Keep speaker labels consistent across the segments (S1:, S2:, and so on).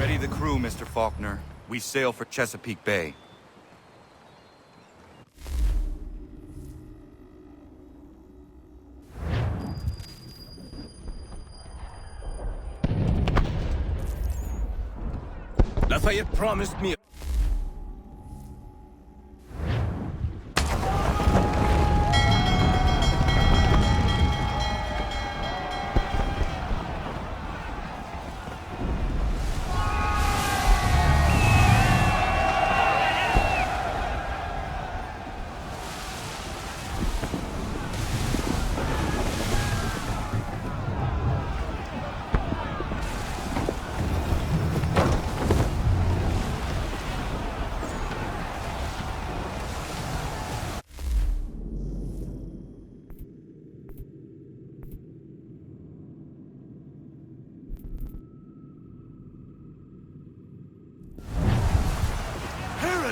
S1: Ready the crew, Mr. Faulkner. We sail for Chesapeake Bay.
S2: Lafayette promised me.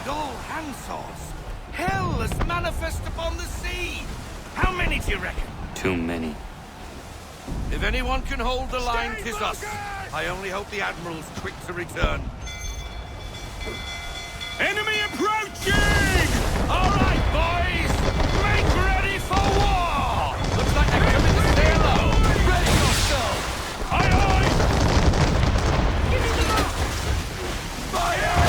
S3: All handsaws. Hell is manifest upon the sea. How many do you reckon?
S4: Too many.
S3: If anyone can hold the line, 'tis us. I only hope the Admiral's quick to return. Enemy approaching! All right, boys! Make ready for war! Looks like they're coming to stay low. Ready yourself! Aye, aye! Give me the mark! Fire!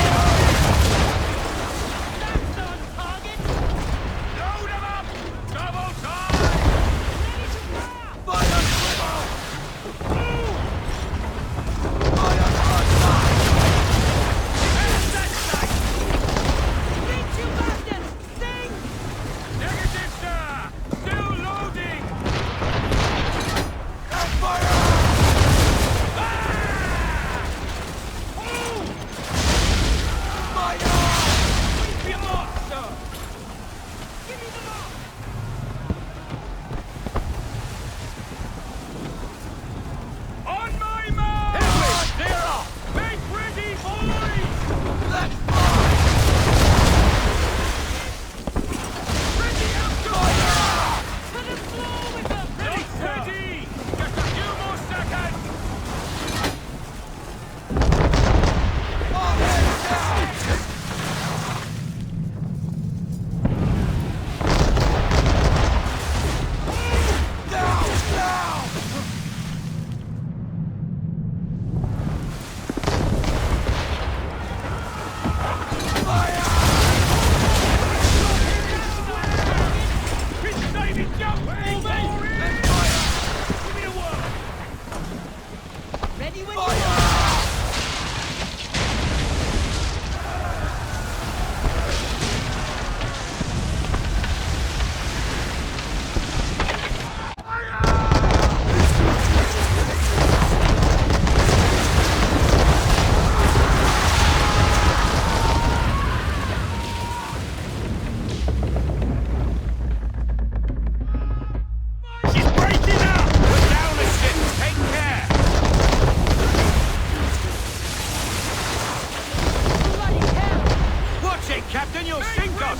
S3: Captain, you'll sink us!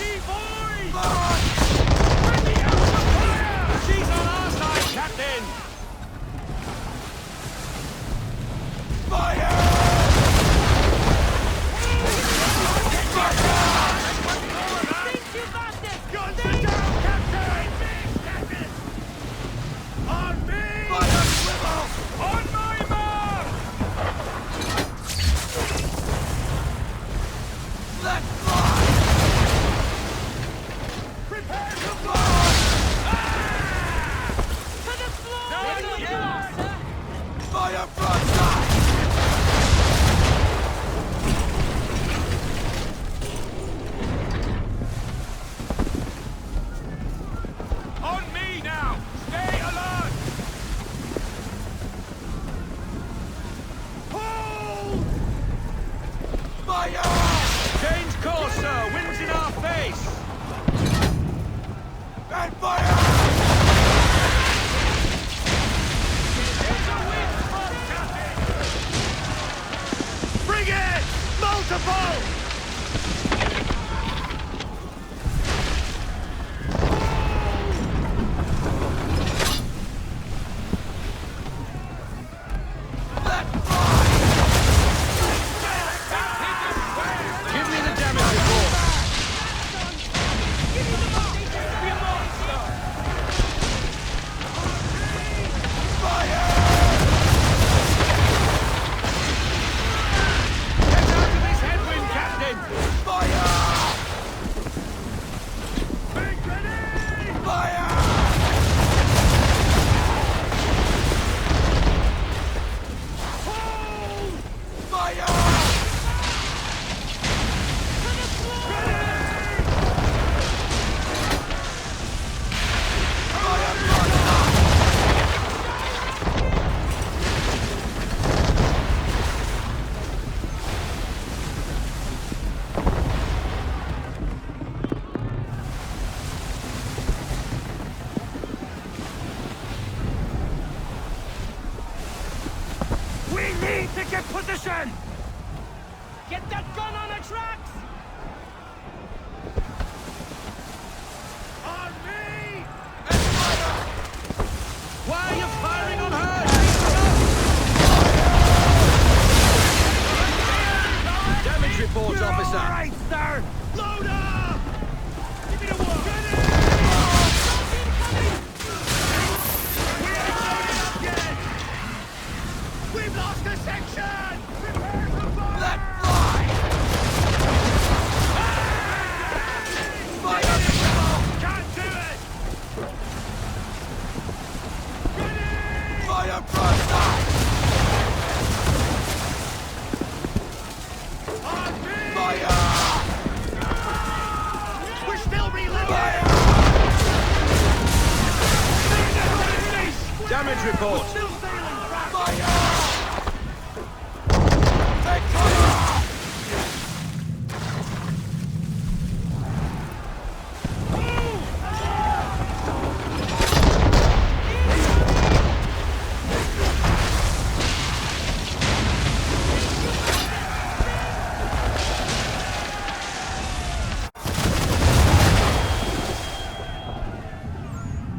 S3: She's on our side, Captain! Fire! Sink, you bastard! Guns down, Captain! On me! Fire, swivel! On my mark! Let's fly! Prepare to fly! To the floor! Fire broadside! On me now! Stay alert! Hold! Fire! Change course, sir! Wind's in our face! And fire! It's a wind, Captain! need to get position!
S4: Get that gun on the tracks!
S3: On me!
S2: Why are you firing on her? Damage report,
S3: You're
S2: officer.
S3: all right, sir! Load up! Give me the one! We ain't loaded up yet! We've lost a section! Prepare to fire! Let fly! Fire! Can't do it! Ready! Fire broadside! On me! Fire! We're still reloading!
S2: Damage report.
S3: Still sailing!
S2: Fire!
S3: Take cover!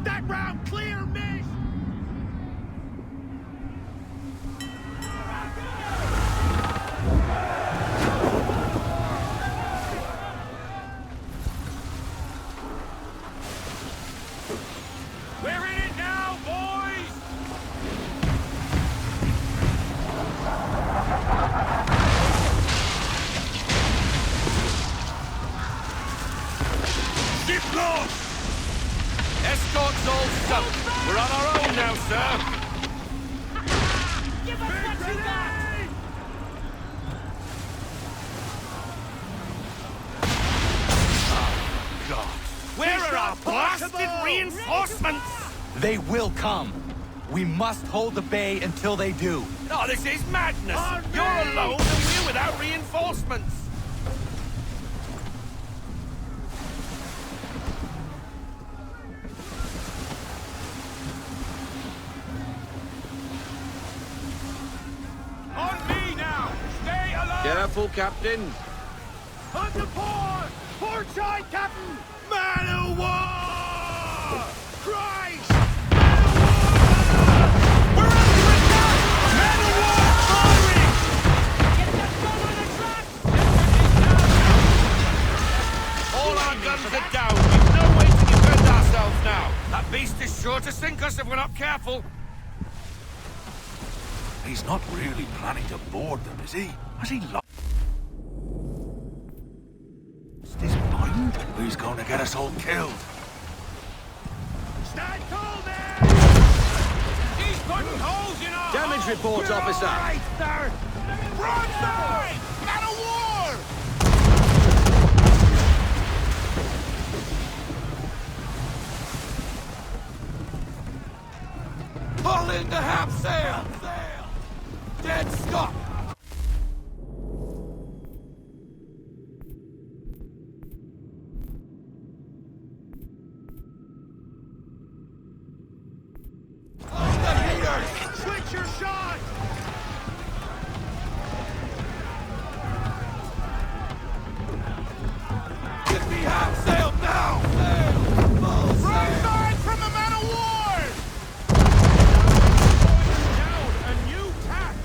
S3: That round clear, miss! We're in it now, boys! Ship lost!
S1: Escort's all sunk. We're on our own now, sir.
S4: Give us what you got!
S1: God. Where are our blasted reinforcements?
S5: They will come. We must hold the bay until they do.
S1: Oh, this is madness.
S3: On me!
S1: You're alone and we're without reinforcements.
S3: On me now! Stay alert!
S2: Careful, Captain.
S3: On the port! Port side, Captain! Man of war! Christ! Man of war! We're under attack! Man of war firing!
S4: Get that gun on the tracks!
S1: All our guns are down. We've no way to defend ourselves now. That beast is sure to sink us if we're not careful.
S6: He's not really planning to board them, is he? Has he lost his mind? He's going to get us all killed.
S3: Stand tall, man! He's putting holes in our
S2: Damage
S3: hull.
S2: report,
S3: We're
S2: officer.
S3: all right, sir! Broadside! Man of war!
S1: Pull in the half sail. Dead Scott.
S3: On the heaters! Switch your shot!
S1: Give me half sail now.
S3: Broadside from the man of war! Down a new tack!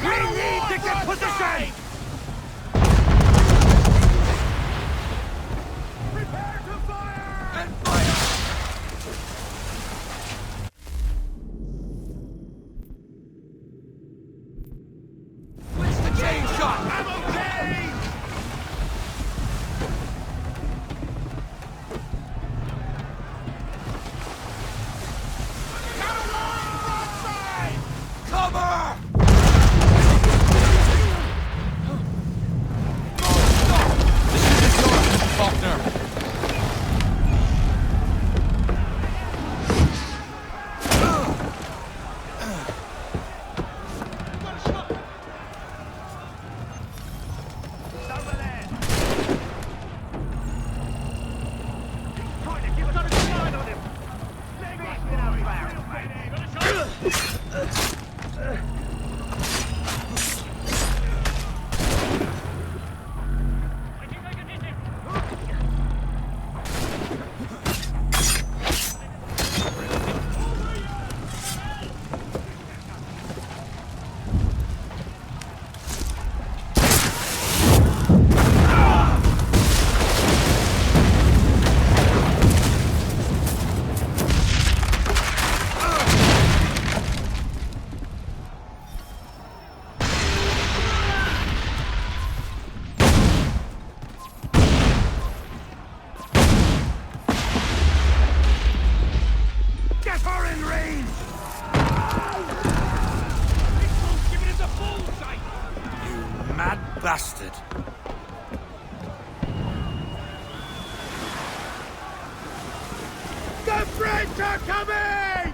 S3: We need to get position! Prepare to fire!
S1: And fire. Switch the chain shot.
S3: I'm okay! Broadside!
S1: Cover. mad bastard.
S3: The French are coming!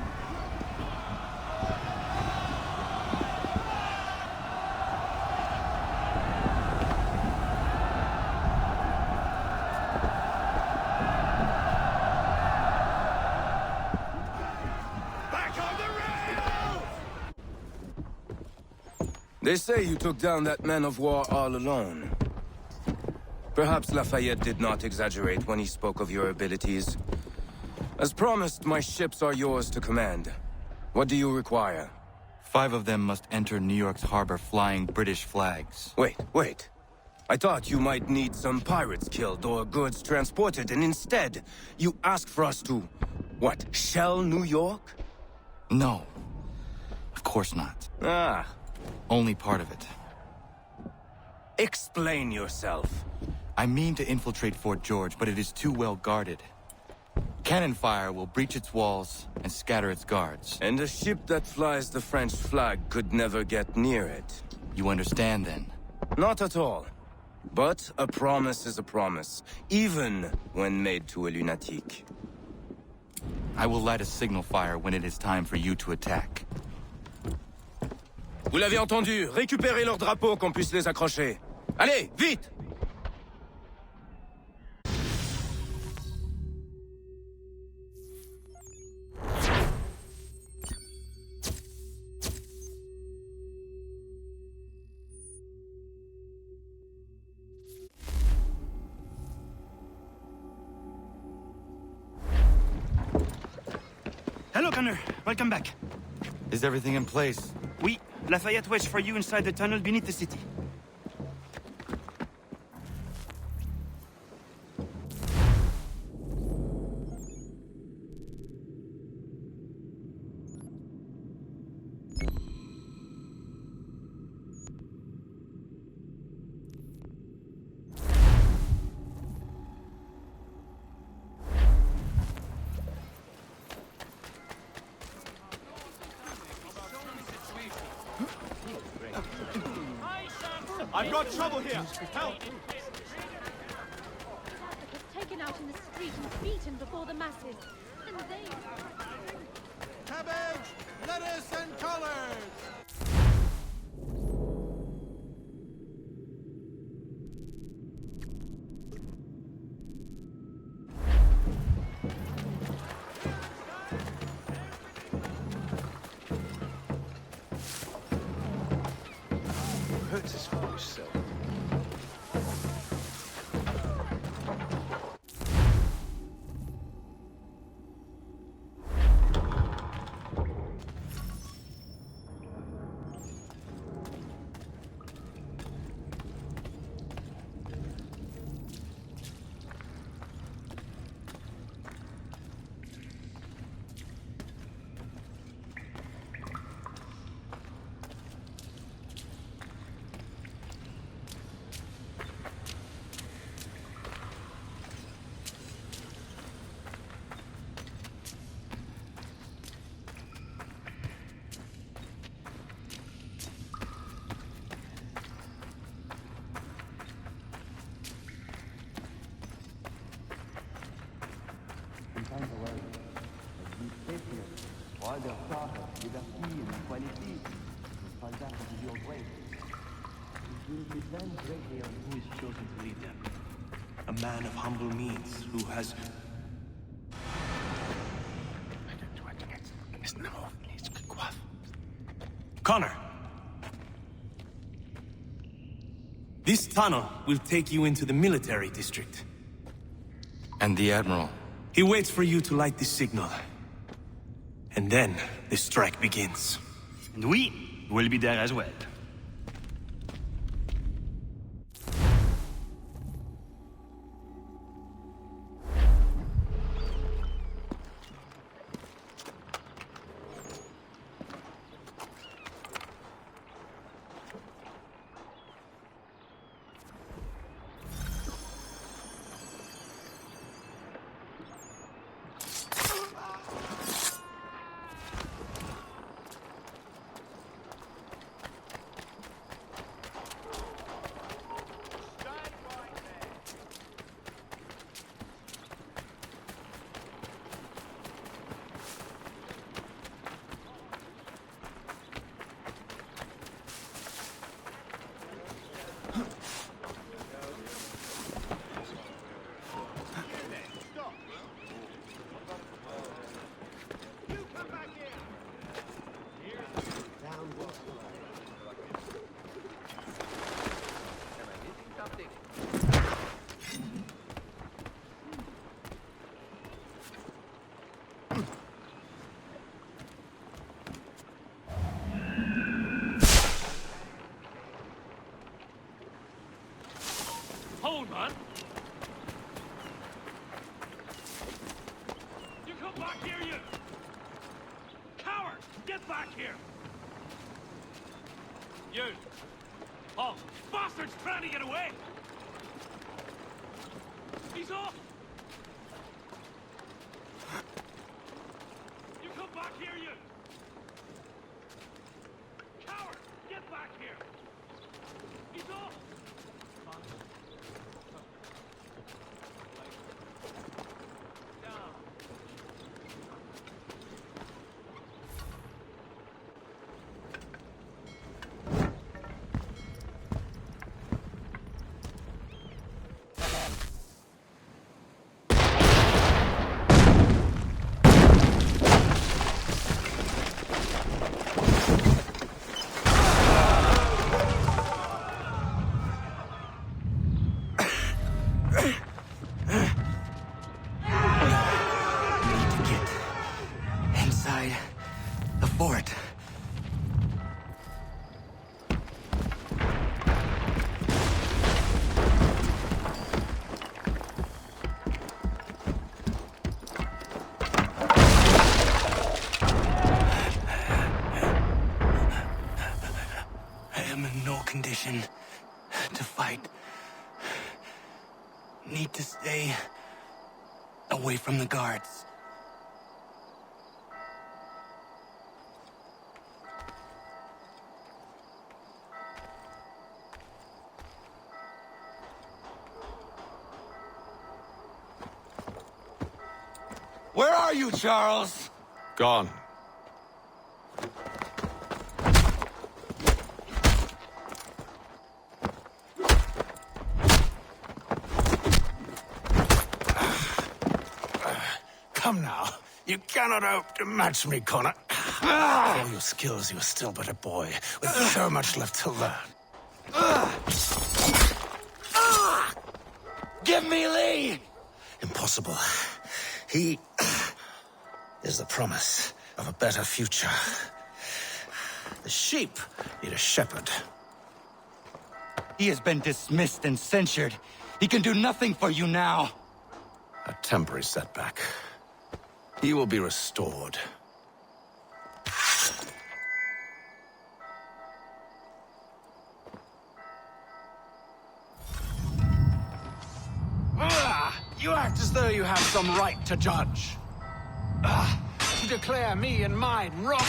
S3: Back on the rails!
S7: They say you took down that man of war all alone. Perhaps Lafayette did not exaggerate when he spoke of your abilities. As promised, my ships are yours to command. What do you require?
S5: 5 of them must enter New York's harbor flying British flags.
S7: Wait. I thought you might need some pirates killed or goods transported, and instead, you ask for us to... what, shell New York?
S5: No. Of course not.
S7: Ah.
S5: Only part of it.
S7: Explain yourself.
S5: I mean to infiltrate Fort George, but it is too well guarded. Cannon fire will breach its walls and scatter its guards.
S7: And a ship that flies the French flag could never get near it.
S5: You understand, then?
S7: Not at all. But a promise is a promise, even when made to a lunatic.
S5: I will light a signal fire when it is time for you to attack.
S7: Vous l'avez entendu, récupérez leurs drapeaux qu'on puisse les accrocher. Allez, vite!
S8: Hello, Connor. Welcome back.
S5: Is everything in place?
S8: Oui, Lafayette waits for you inside the tunnel beneath the city.
S3: I've got trouble here! Help!
S9: Taken out in the street and beaten before the masses. And they...
S3: Cabbage! Lettuce and collards!
S2: Hurts his foolish self.
S8: Who is chosen to lead them? A man of humble means who has... Connor! This tunnel will take you into the military district.
S5: And the Admiral?
S8: He waits for you to light this signal. And then the strike begins. And we will be there as well.
S3: man. You come back here, you! Coward! Get back here! You! Oh, bastard's trying to get away! He's off! You come back here, you! Coward! Get back here! He's off!
S5: Inside the fort. I am in no condition to fight. Need to stay away from the guards. Where are you, Charles?
S3: Gone.
S6: Come now. You cannot hope to match me, Connor. For all your skills, you are still but a boy, with so much left to learn.
S5: Give me Lee!
S6: Impossible. He is the promise of a better future. The sheep need a shepherd.
S5: He has been dismissed and censured. He can do nothing for you now.
S6: A temporary setback. He will be restored.
S10: You act as though you have some right to judge. To declare me and mine wrong.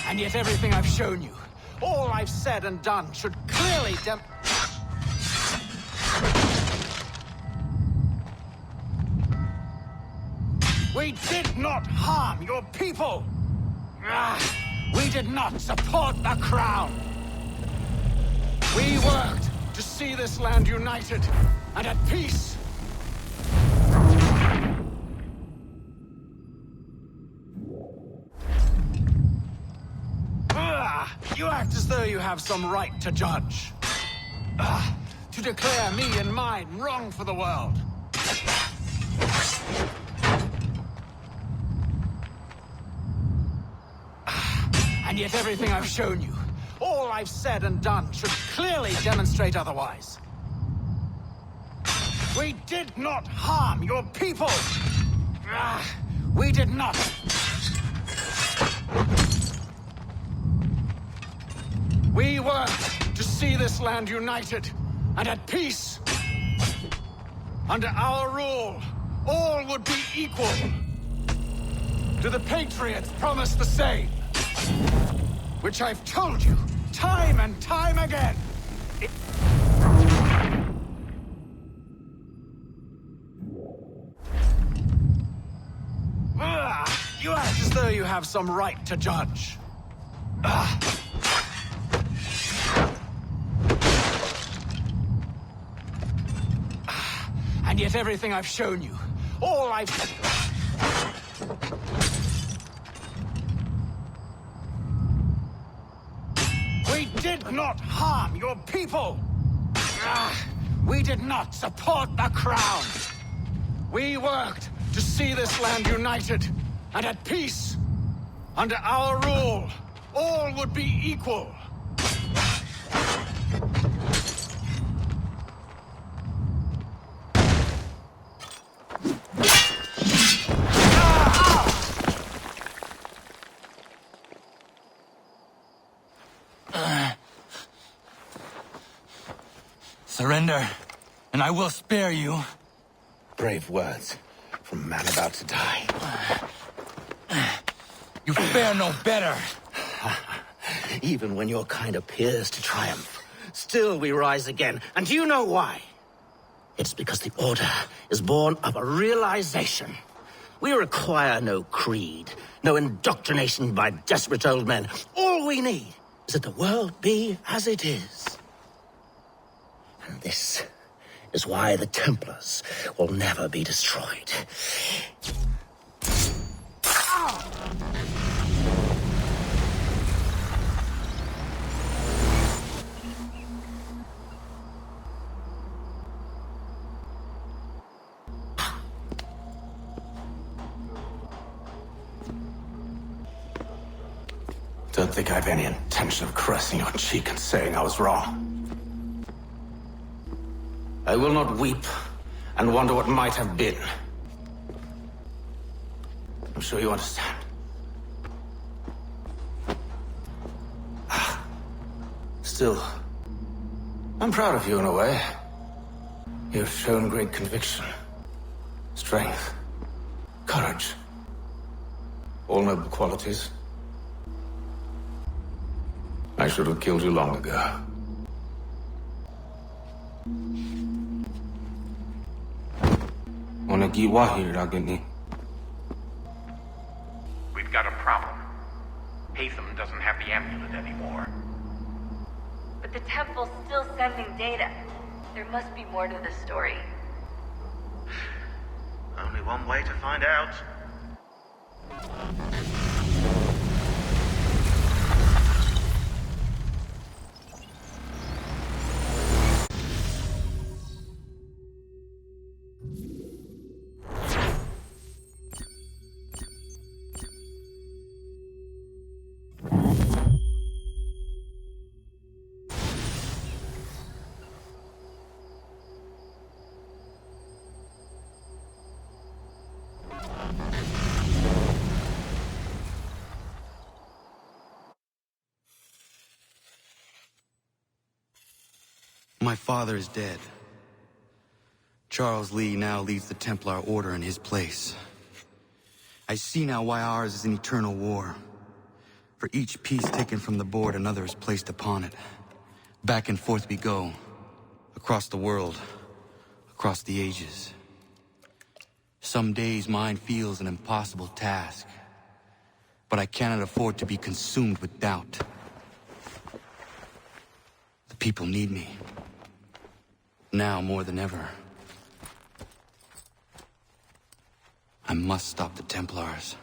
S10: And yet everything I've shown you, all I've said and done, should clearly We did not harm your people! We did not support the crown! We worked to see this land united and at peace! You act as though you have some right to judge. To declare me and mine wrong for the world. And yet everything I've shown you, all I've said and done, should clearly demonstrate otherwise. We did not harm your people! We did not! We worked to see this land united and at peace. Under our rule, all would be equal. Do the Patriots promise the same? Which I've told you time and time again. You act as though you have some right to judge. And yet everything I've shown you, all I've... We did not harm your people! We did not support the crown! We worked to see this land united and at peace. Under our rule, all would be equal.
S5: Surrender, and I will spare you.
S6: Brave words from a man about to die.
S5: You fare no better.
S6: Even when your kind appears to triumph, still we rise again. And do you know why? It's because the Order is born of a realization. We require no creed, no indoctrination by desperate old men. All we need is that the world be as it is. And this is why the Templars will never be destroyed.
S10: Don't think I have any intention of caressing your cheek and saying I was wrong. I will not weep and wonder what might have been. I'm sure you understand. Still, I'm proud of you in a way. You've shown great conviction, strength, courage. All noble qualities. I should have killed you long ago.
S11: We've got a problem. Haytham doesn't have the amulet anymore.
S12: But the temple's still sending data. There must be more to this story.
S13: Only one way to find out.
S5: My father is dead. Charles Lee now leads the Templar Order in his place. I see now why ours is an eternal war. For each piece taken from the board, another is placed upon it. Back and forth we go. Across the world. Across the ages. Some days mine feels an impossible task. But I cannot afford to be consumed with doubt. The people need me. Now more than ever. I must stop the Templars.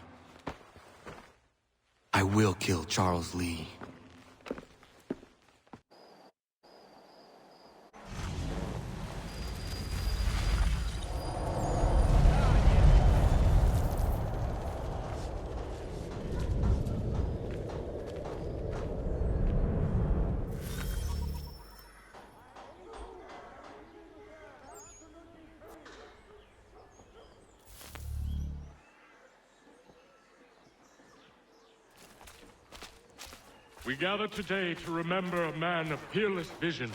S5: I will kill Charles Lee.
S14: We gather today to remember a man of peerless vision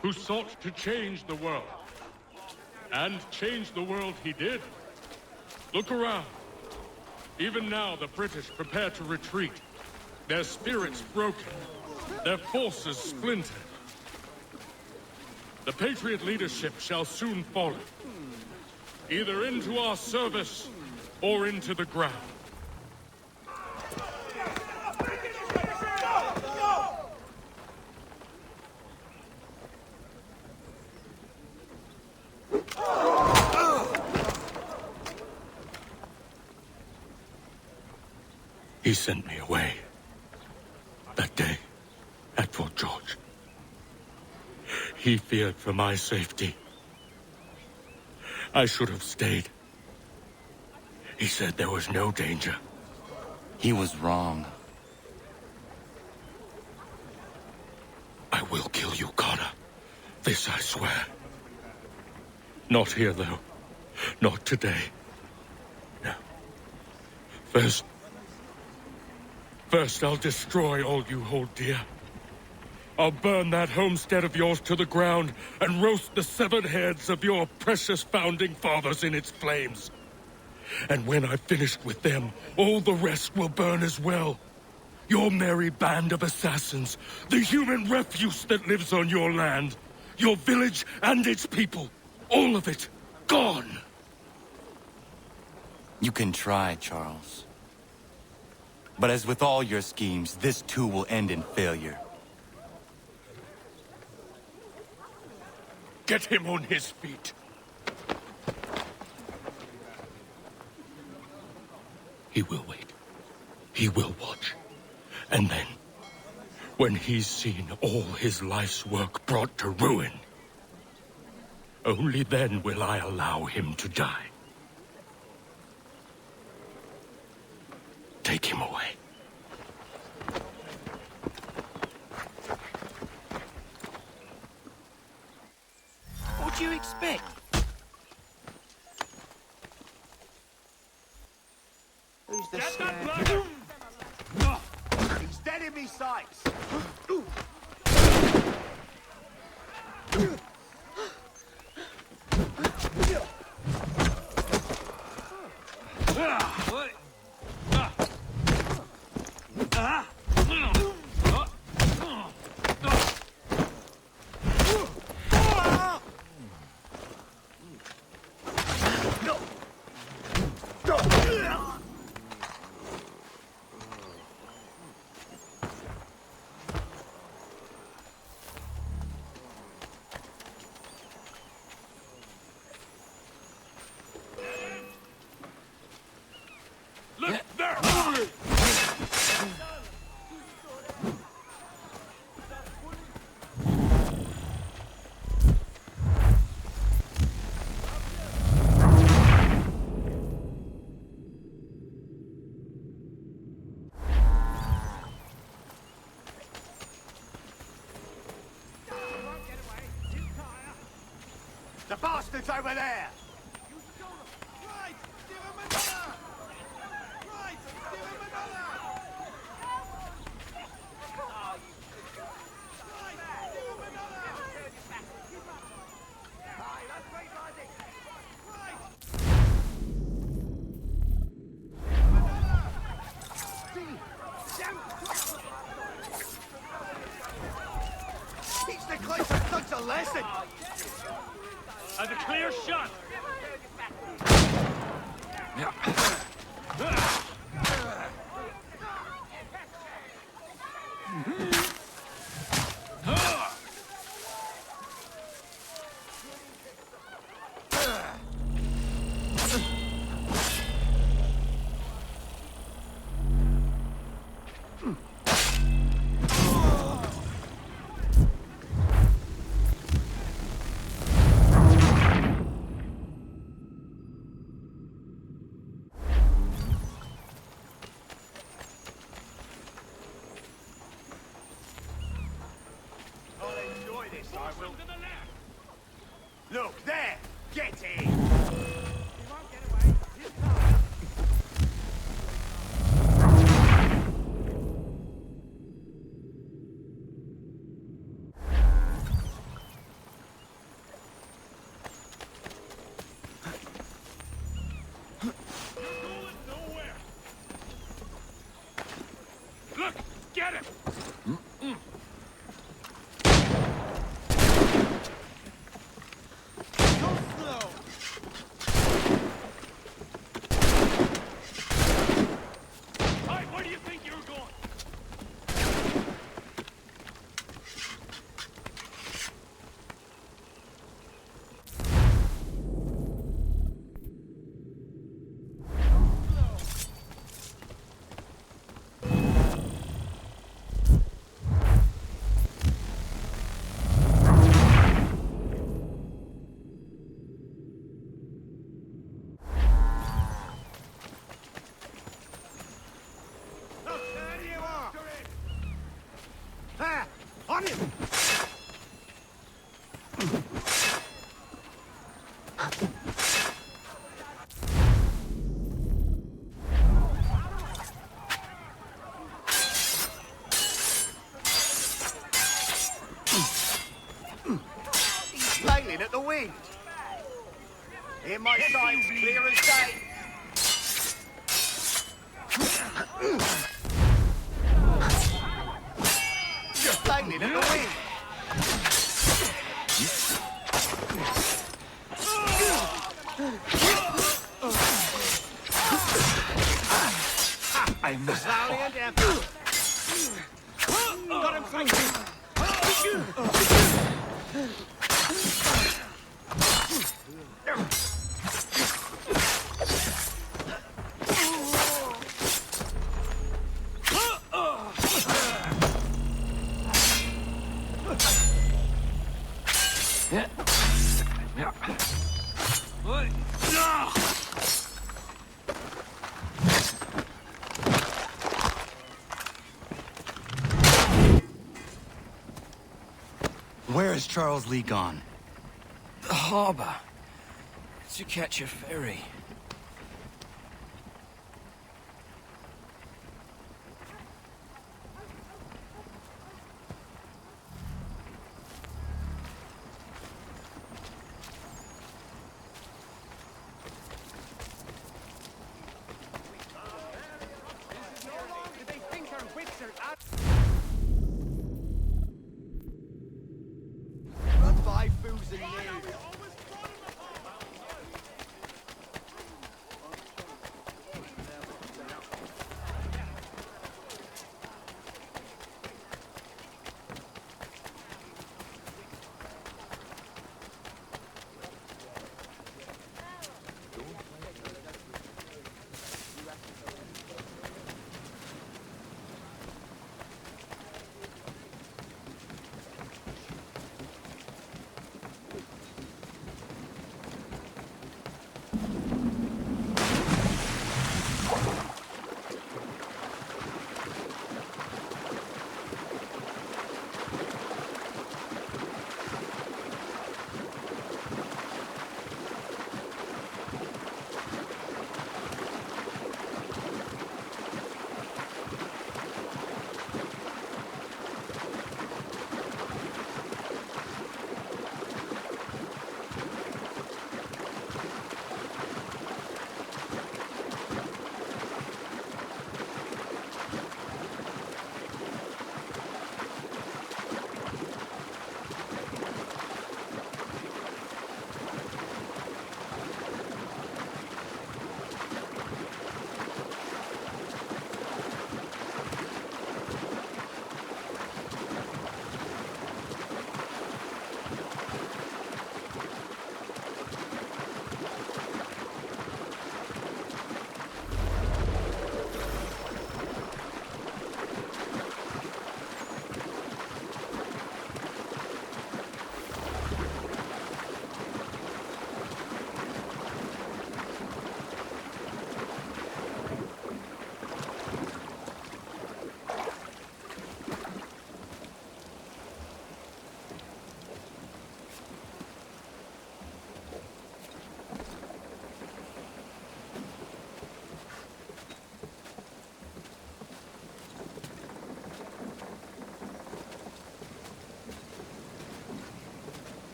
S14: who sought to change the world. And change the world he did. Look around. Even now the British prepare to retreat. Their spirits broken. Their forces splintered. The Patriot leadership shall soon follow. Either into our service or into the ground. He sent me away. That day, at Fort George. He feared for my safety. I should have stayed. He said there was no danger.
S5: He was wrong.
S14: I will kill you, Connor. This I swear. Not here, though. Not today. No. First I'll destroy all you hold dear. I'll burn that homestead of yours to the ground and roast the severed heads of your precious founding fathers in its flames. And when I've finished with them, all the rest will burn as well. Your merry band of assassins, the human refuse that lives on your land, your village and its people, all of it, gone.
S5: You can try, Charles. But as with all your schemes, this too will end in failure.
S14: Get him on his feet. He will wait. He will watch. And then, when he's seen all his life's work brought to ruin, only then will I allow him to die. Take him away.
S6: What do you expect?
S2: Who's the
S3: Get that
S2: snag?
S3: blood!
S2: He's dead in me sights.
S3: Look there!
S2: The bastard's over there. Teach the closer thugs a lesson.
S3: As a clear shot!
S2: Look, there! Get in!
S3: Look! Get him!
S2: my side's clear as day. You're failing at the wing.
S8: I'm
S2: Slowly and deftly. Got him thinking.
S5: Where is Charles Lee gone?
S3: The harbor. To catch a ferry.
S2: Run by fools and news.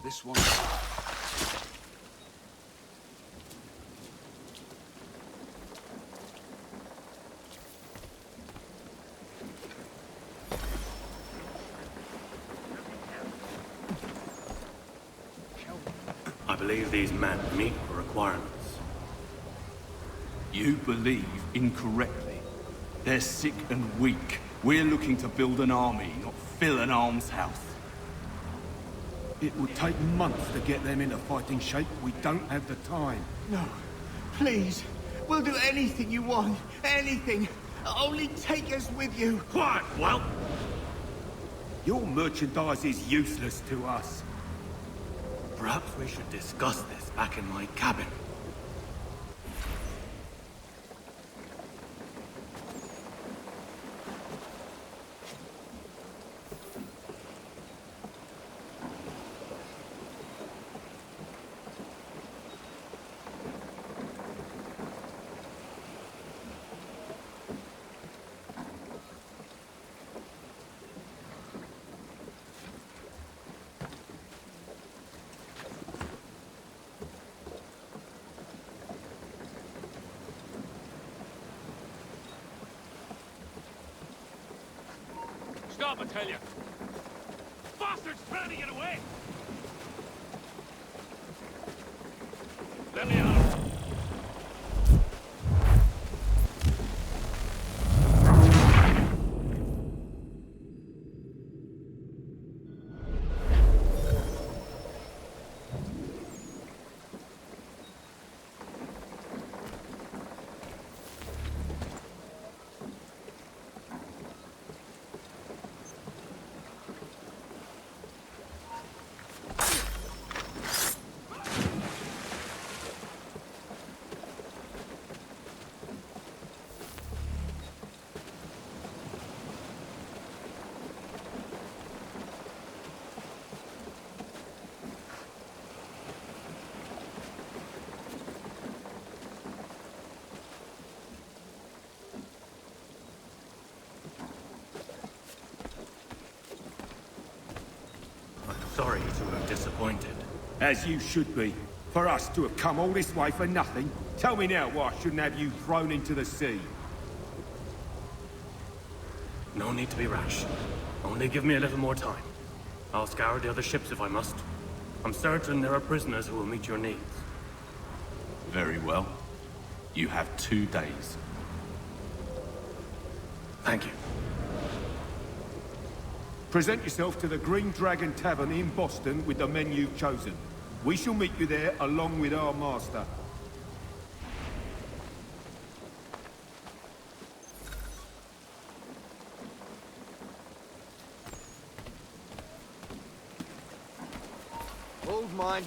S10: This one.
S8: I believe these men meet the requirements. You believe incorrectly. They're sick and weak. We're looking to build an army, not fill an almshouse.
S15: It would take months to get them into fighting shape. We don't have the time.
S2: No. Please. We'll do anything you want. Anything. Only take us with you.
S15: Quiet, Whelp! Your merchandise is useless to us.
S8: Perhaps we should discuss this back in my cabin.
S3: Scout battalion! Bastards trying to get away! Let me out!
S8: Sorry to have disappointed.
S15: As you should be. For us to have come all this way for nothing. Tell me now why I shouldn't have you thrown into the sea.
S8: No need to be rash. Only give me a little more time. I'll scour the other ships if I must. I'm certain there are prisoners who will meet your needs.
S16: Very well. You have 2 days.
S8: Thank you.
S15: Present yourself to the Green Dragon Tavern in Boston with the men you've chosen. We shall meet you there along with our master.
S2: Hold mine.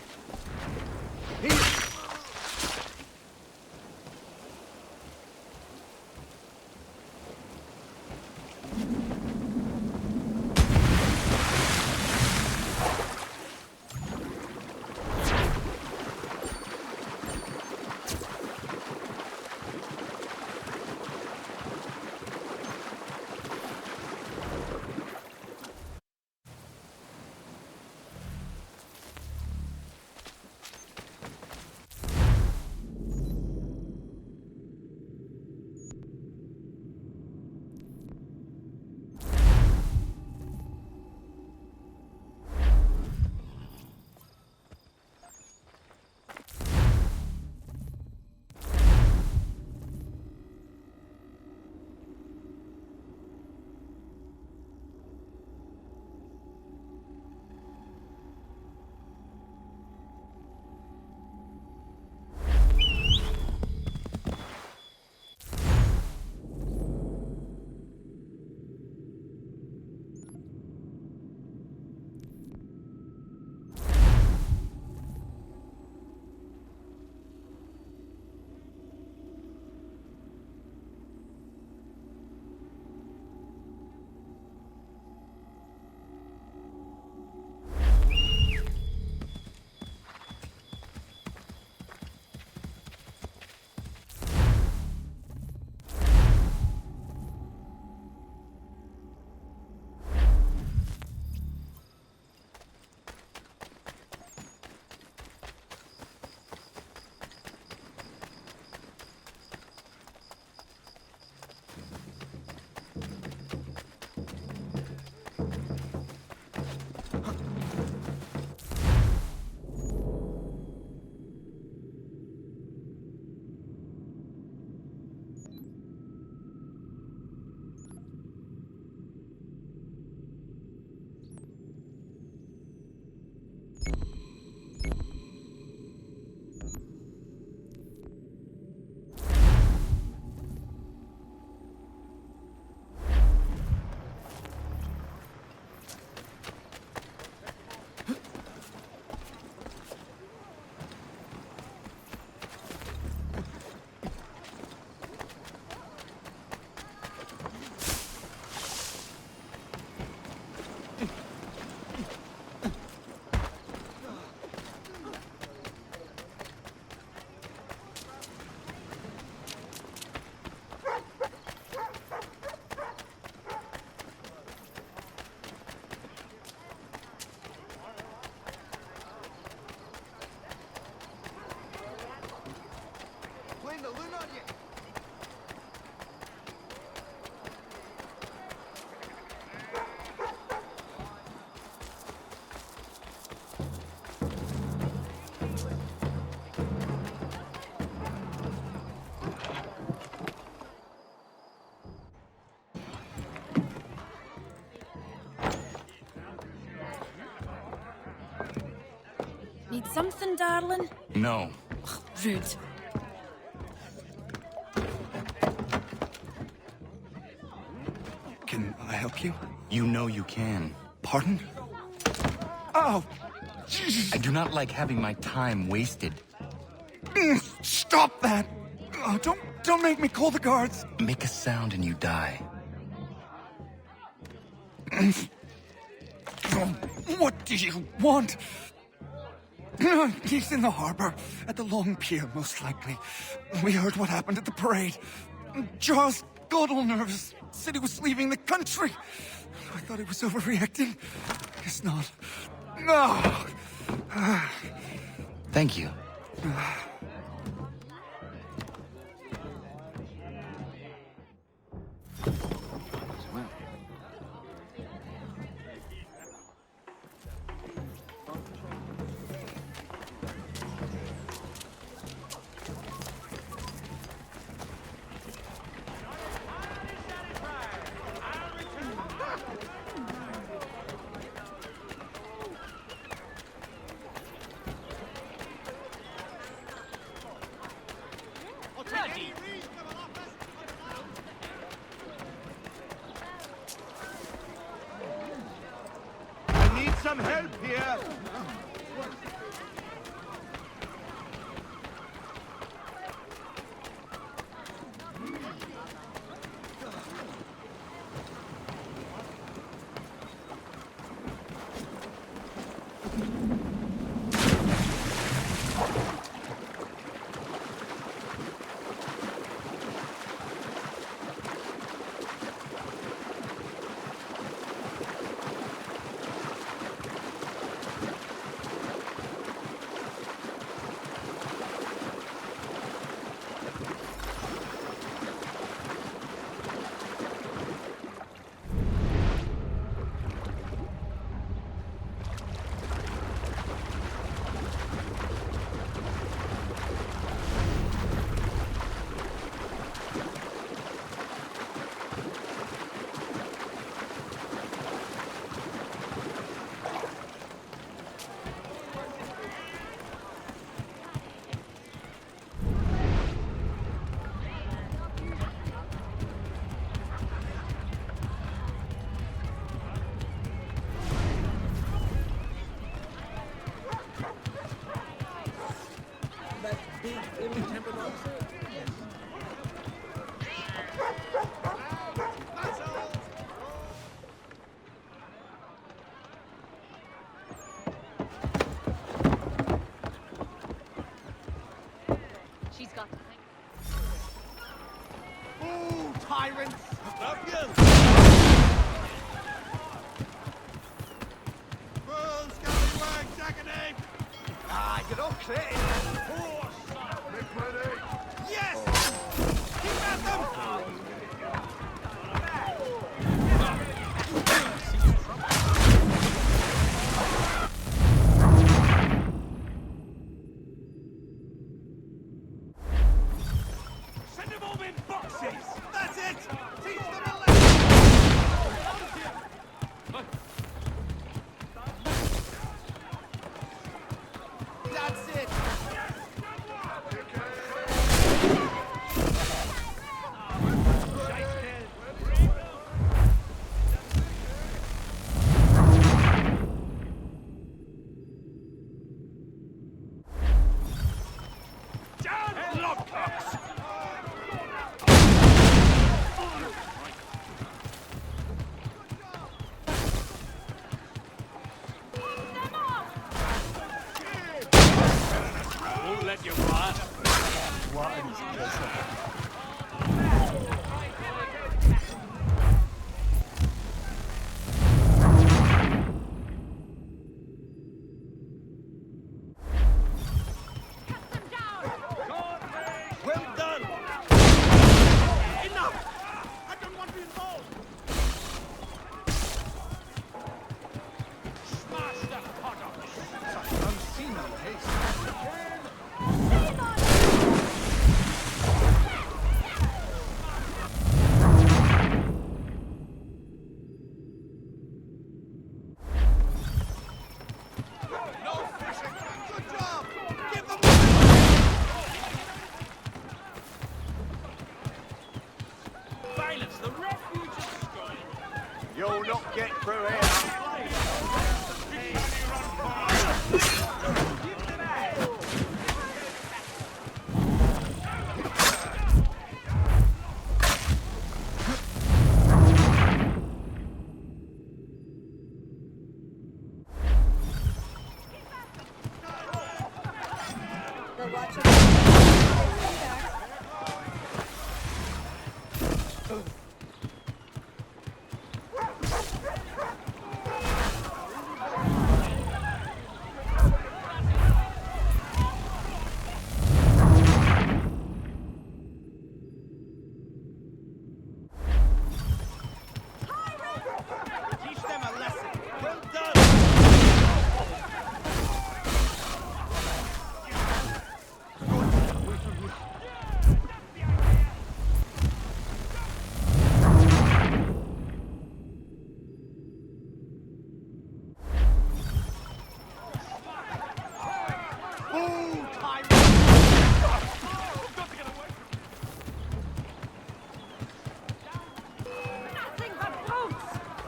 S17: Need something, darling?
S5: No.
S17: Rude.
S5: Can I help you? You know you can.
S2: Pardon? Oh!
S5: I do not like having my time wasted.
S2: Stop that! Oh, don't make me call the guards!
S5: Make a sound and you die.
S2: What do you want? He's in the harbor, at the Long Pier, most likely. We heard what happened at the parade. Jaws got all nervous, said he was leaving the country. I thought he was overreacting. Guess not. No!
S5: Thank you.
S1: I need some help here.
S9: She's got the thing.
S1: Ooh, tyrants! Ah, you're all crazy. Yes! Keep at them!
S3: Send them all in boxes!
S1: That's it! Teach them a That's it!
S3: violence, the refuge is destroyed.
S10: You'll not get through here.
S3: Teach them a lesson. Well done.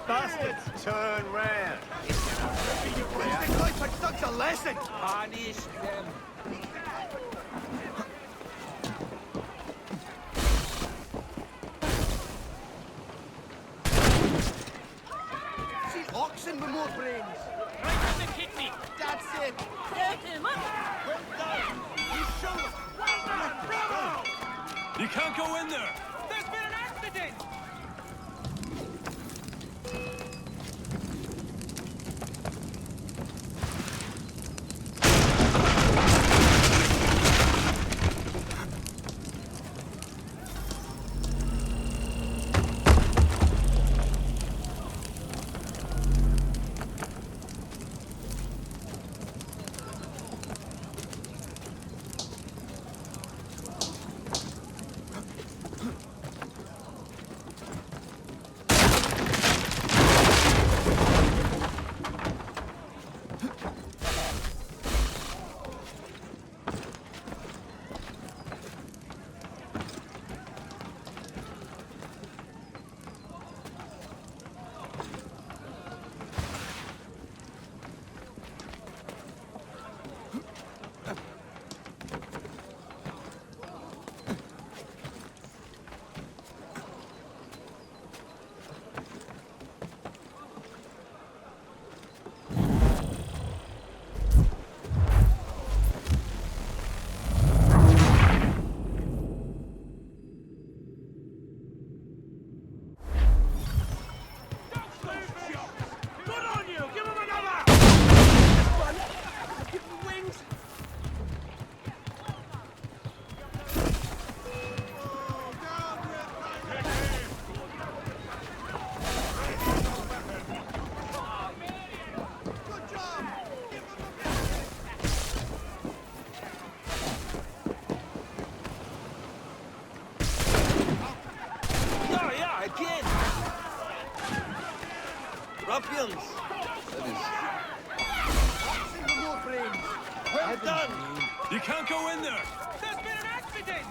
S10: Bastards, turn round. It's like such a lesson.
S3: Punish them.
S10: See oxen with more brains.
S3: Right on the kidney.
S10: That's it.
S3: Get him up. Well done. You show us. Well done. Bravo.
S7: You can't go in there!
S3: There's been an accident.
S10: Ruffians!
S3: Well done!
S7: You can't go in there!
S3: There's been an accident!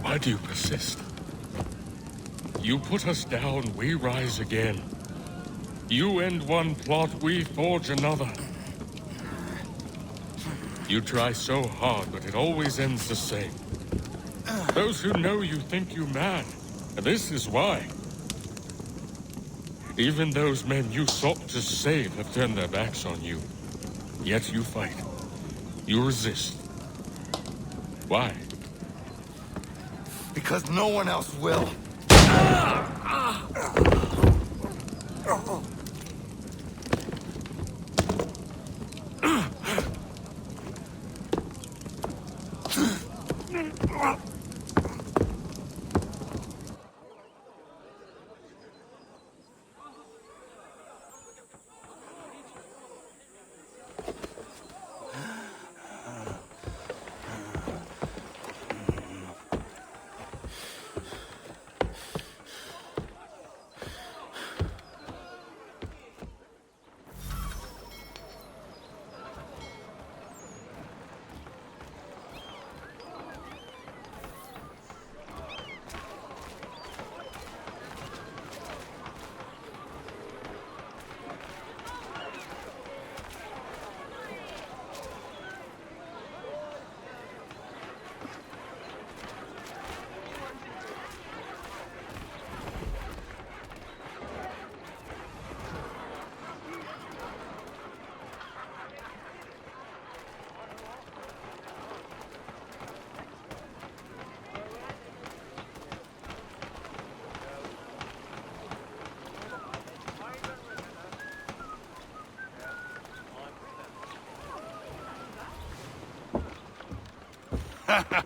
S14: Why do you persist? You put us down, we rise again. You end one plot, we forge another. You try so hard, but it always ends the same. Those who know you think you mad, and this is why. Even those men you sought to save have turned their backs on you. Yet you fight. You resist. Why?
S18: Because no one else will.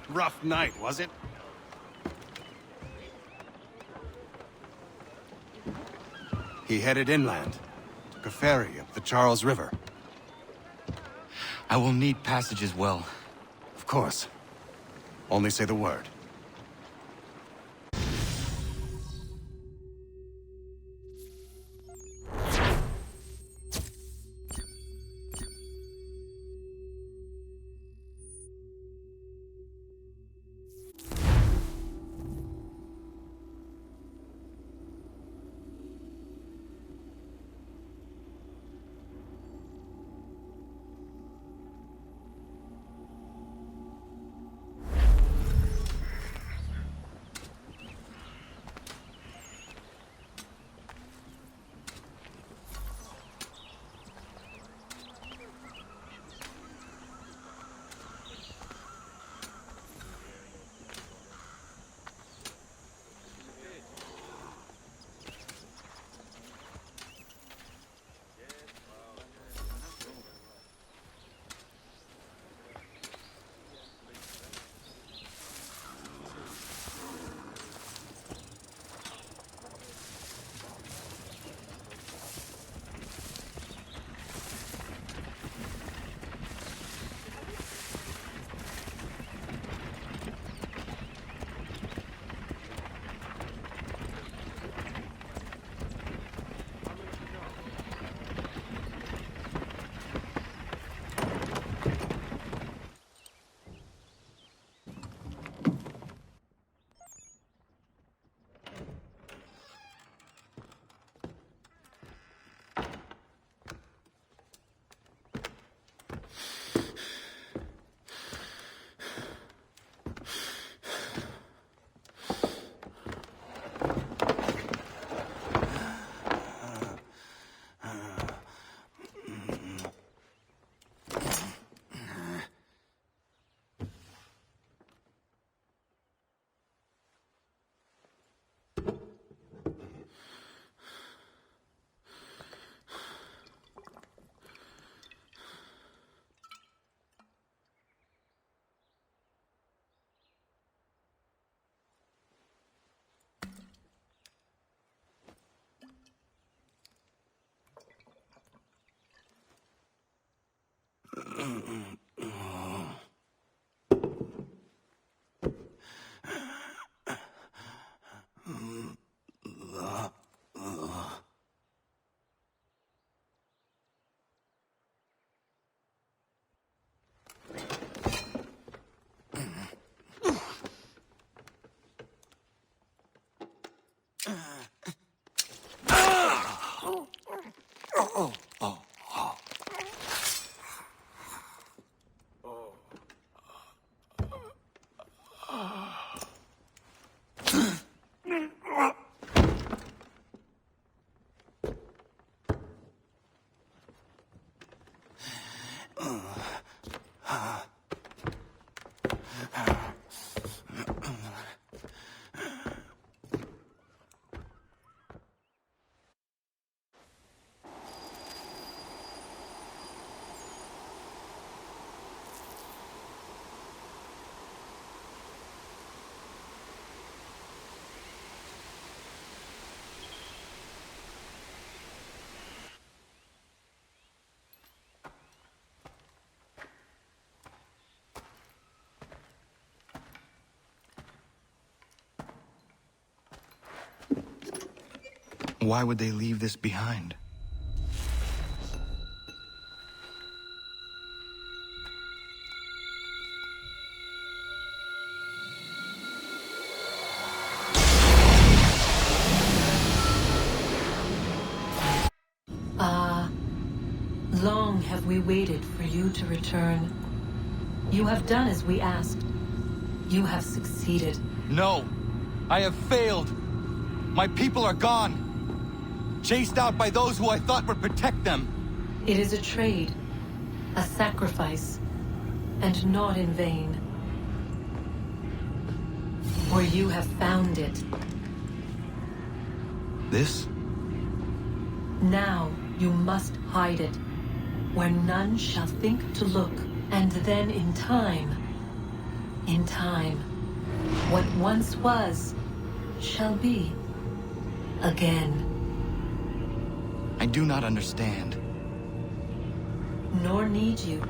S10: Rough night, was it? He headed inland. Took a ferry up the Charles River.
S5: I will need passage as well.
S10: Of course. Only say the word.
S5: Why would they leave this behind?
S18: Long have we waited for you to return. You have done as we asked. You have succeeded.
S5: No! I have failed! My people are gone! Chased out by those who I thought would protect them!
S18: It is a trade, a sacrifice, and not in vain. For you have found it.
S5: This?
S18: Now you must hide it, where none shall think to look, and then in time, what once was, shall be again.
S5: I do not understand.
S18: Nor need you.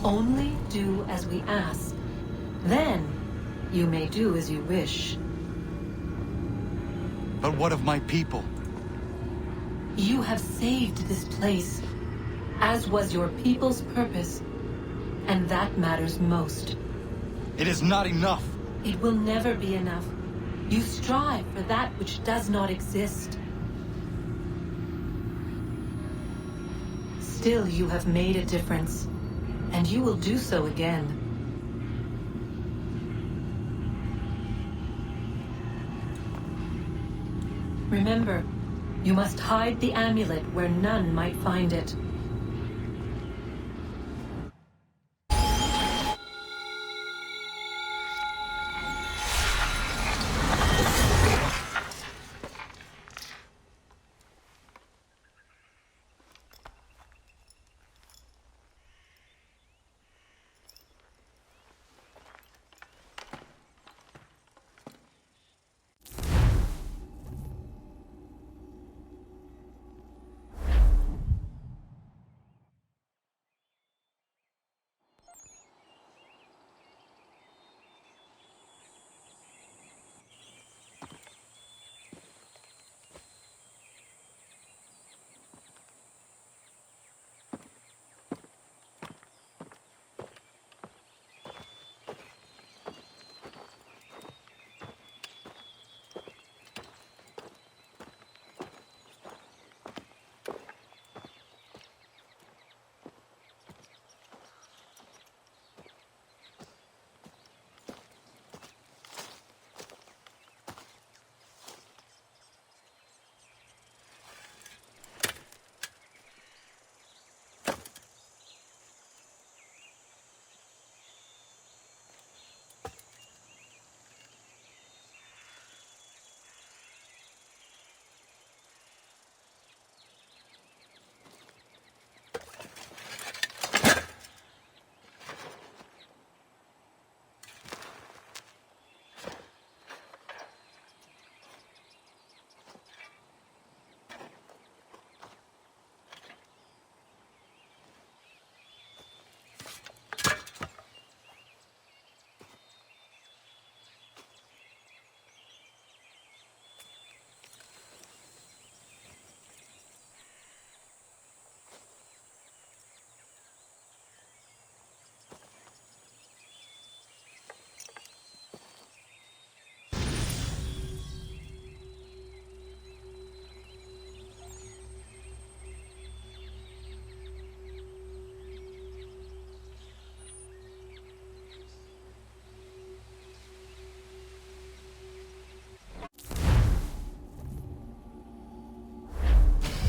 S18: Only do as we ask. Then, you may do as you wish.
S5: But what of my people?
S18: You have saved this place, as was your people's purpose, and that matters most.
S5: It is not enough.
S18: It will never be enough. You strive for that which does not exist. Still, you have made a difference, and you will do so again. Remember, you must hide the amulet where none might find it.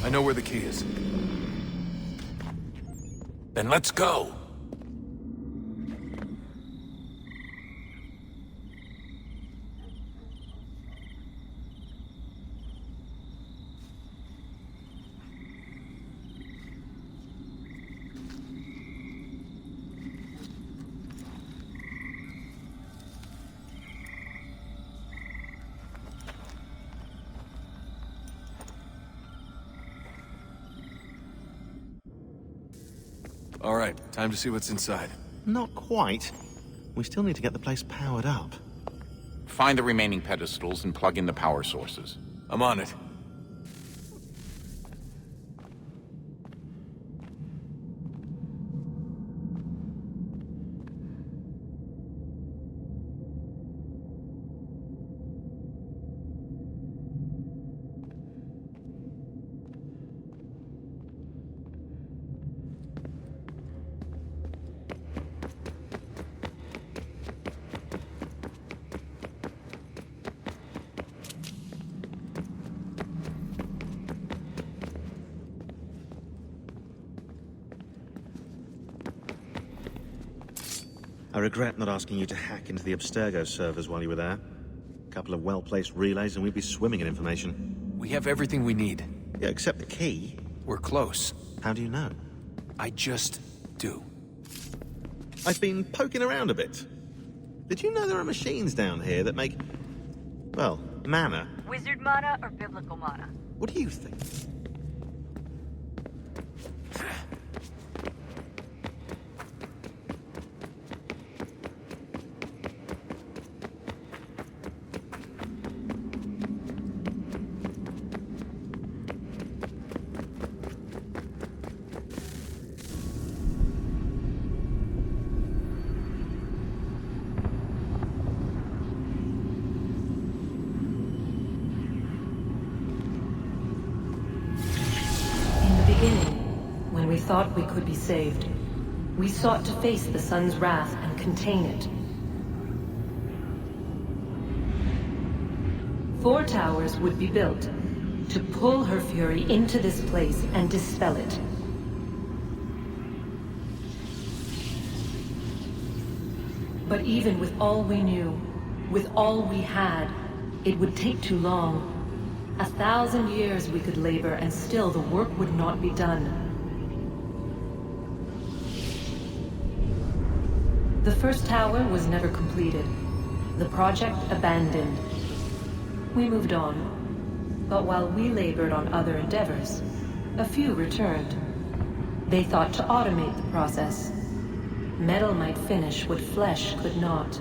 S3: I know where the key is. Then let's go! All right, time to see what's inside.
S19: Not quite. We still need to get the place powered up.
S11: Find the remaining pedestals and plug in the power sources.
S3: I'm on it.
S19: regret not asking you to hack into the Abstergo servers while you were there. A couple of well-placed relays and we'd be swimming in information.
S20: We have everything we need.
S19: Yeah, except the key.
S20: We're close.
S19: How do you know?
S20: I just do.
S19: I've been poking around a bit. Did you know there are machines down here that make, well, mana?
S12: Wizard mana or biblical mana?
S19: What do you think?
S18: When we thought we could be saved, we sought to face the sun's wrath and contain it. 4 towers would be built to pull her fury into this place and dispel it. But even with all we knew, with all we had, it would take too long. 1,000 years we could labor and still the work would not be done. The first tower was never completed. The project abandoned. We moved on. But while we labored on other endeavors, a few returned. They thought to automate the process. Metal might finish what flesh could not.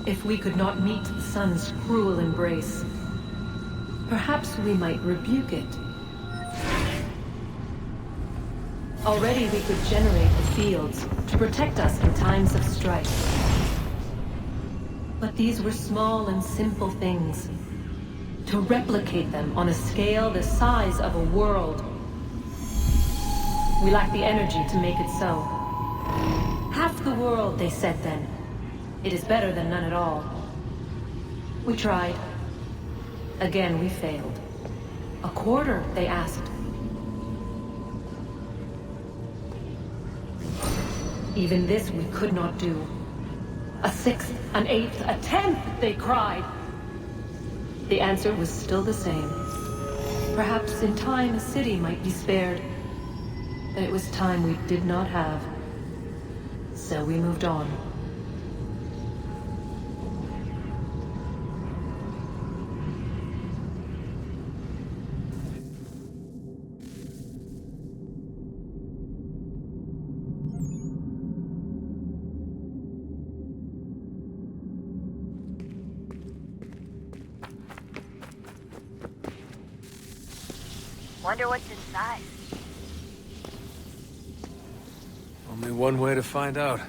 S18: If we could not meet the sun's cruel embrace, perhaps we might rebuke it. Already we could generate the fields to protect us in times of strife. But these were small and simple things. To replicate them on a scale the size of a world, we lack the energy to make it so. Half the world, they said then. It is better than none at all. We tried. Again, we failed. A quarter, they asked. Even this we could not do. A sixth, an eighth, a tenth, they cried. The answer was still the same. Perhaps in time a city might be spared. But it was time we did not have. So we moved on.
S12: Wonder what's inside.
S20: Only one way to find out.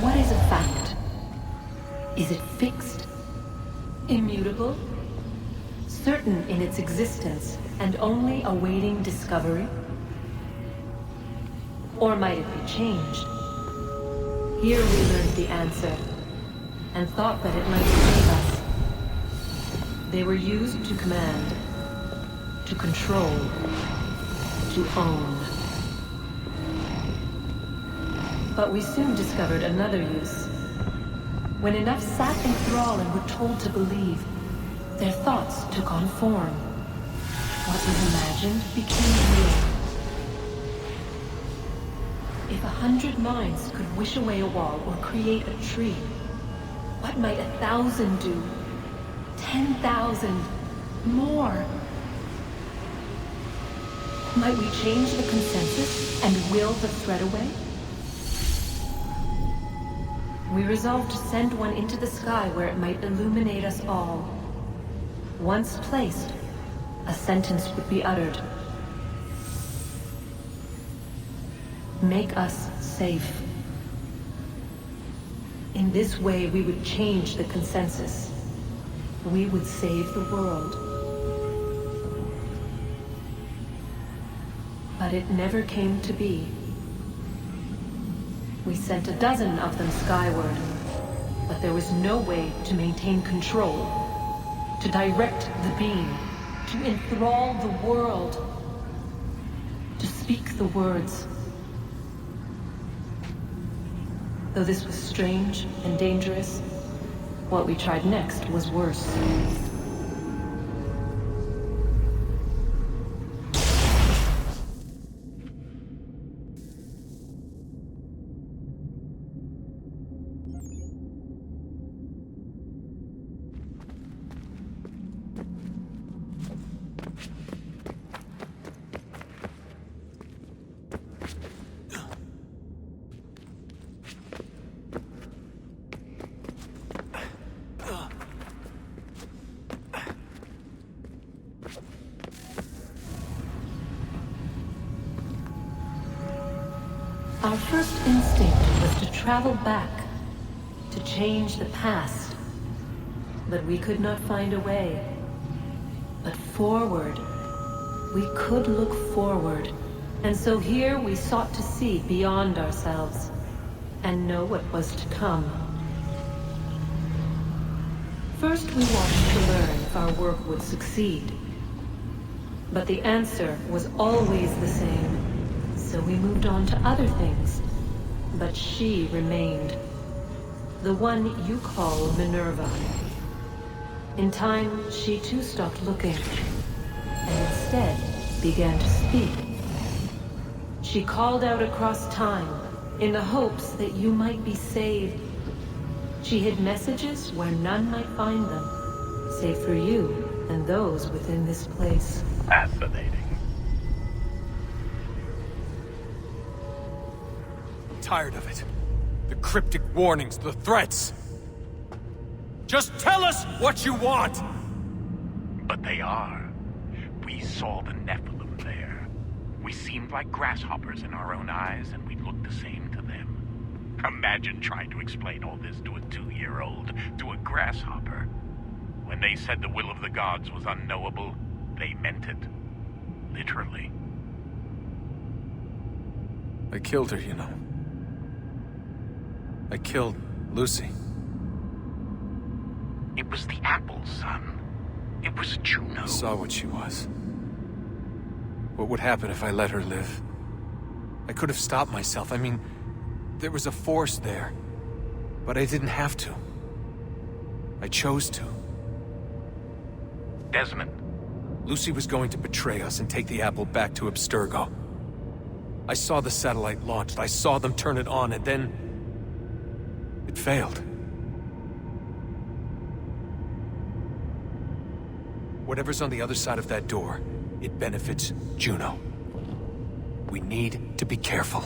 S18: What is a fact? Is it fixed? Immutable? Certain in its existence and only awaiting discovery? Or might it be changed? Here we learned the answer, and thought that it might save us. They were used to command, to control, to own. But we soon discovered another use. When enough sat in thrall and were told to believe, their thoughts took on form. What was imagined became real. If 100 minds could wish away a wall or create a tree, what might 1,000 do? 10,000? More? Might we change the consensus and will the threat away? We resolved to send one into the sky where it might illuminate us all. Once placed, a sentence would be uttered. Make us safe. In this way, we would change the consensus. We would save the world. But it never came to be. We sent a dozen of them skyward, but there was no way to maintain control, to direct the beam, to enthrall the world, to speak the words. Though this was strange and dangerous, what we tried next was worse. Our first instinct was to travel back, to change the past. But we could not find a way. But forward, we could look forward. And so here we sought to see beyond ourselves, and know what was to come. First we wanted to learn if our work would succeed. But the answer was always the same. So we moved on to other things. But she remained. The one you call Minerva. In time, she too stopped looking, and instead began to speak. She called out across time, in the hopes that you might be saved. She hid messages where none might find them, save for you and those within this place.
S11: Fascinating.
S20: tired of it. The cryptic warnings, the threats. Just tell us what you want!
S11: But they are. We saw the Nephilim there. We seemed like grasshoppers in our own eyes, and we looked the same to them. Imagine trying to explain all this to a 2-year-old, to a grasshopper. When they said the will of the gods was unknowable, they meant it. Literally.
S20: I killed her, you know. I killed Lucy.
S11: It was the apple, son. It was Juno.
S20: I saw what she was. What would happen if I let her live? I could have stopped myself. I mean, there was a force there. But I didn't have to. I chose to.
S11: Desmond.
S20: Lucy was going to betray us and take the apple back to Abstergo. I saw the satellite launched. I saw them turn it on, and then... it failed. Whatever's on the other side of that door, it benefits Juno. We need to be careful.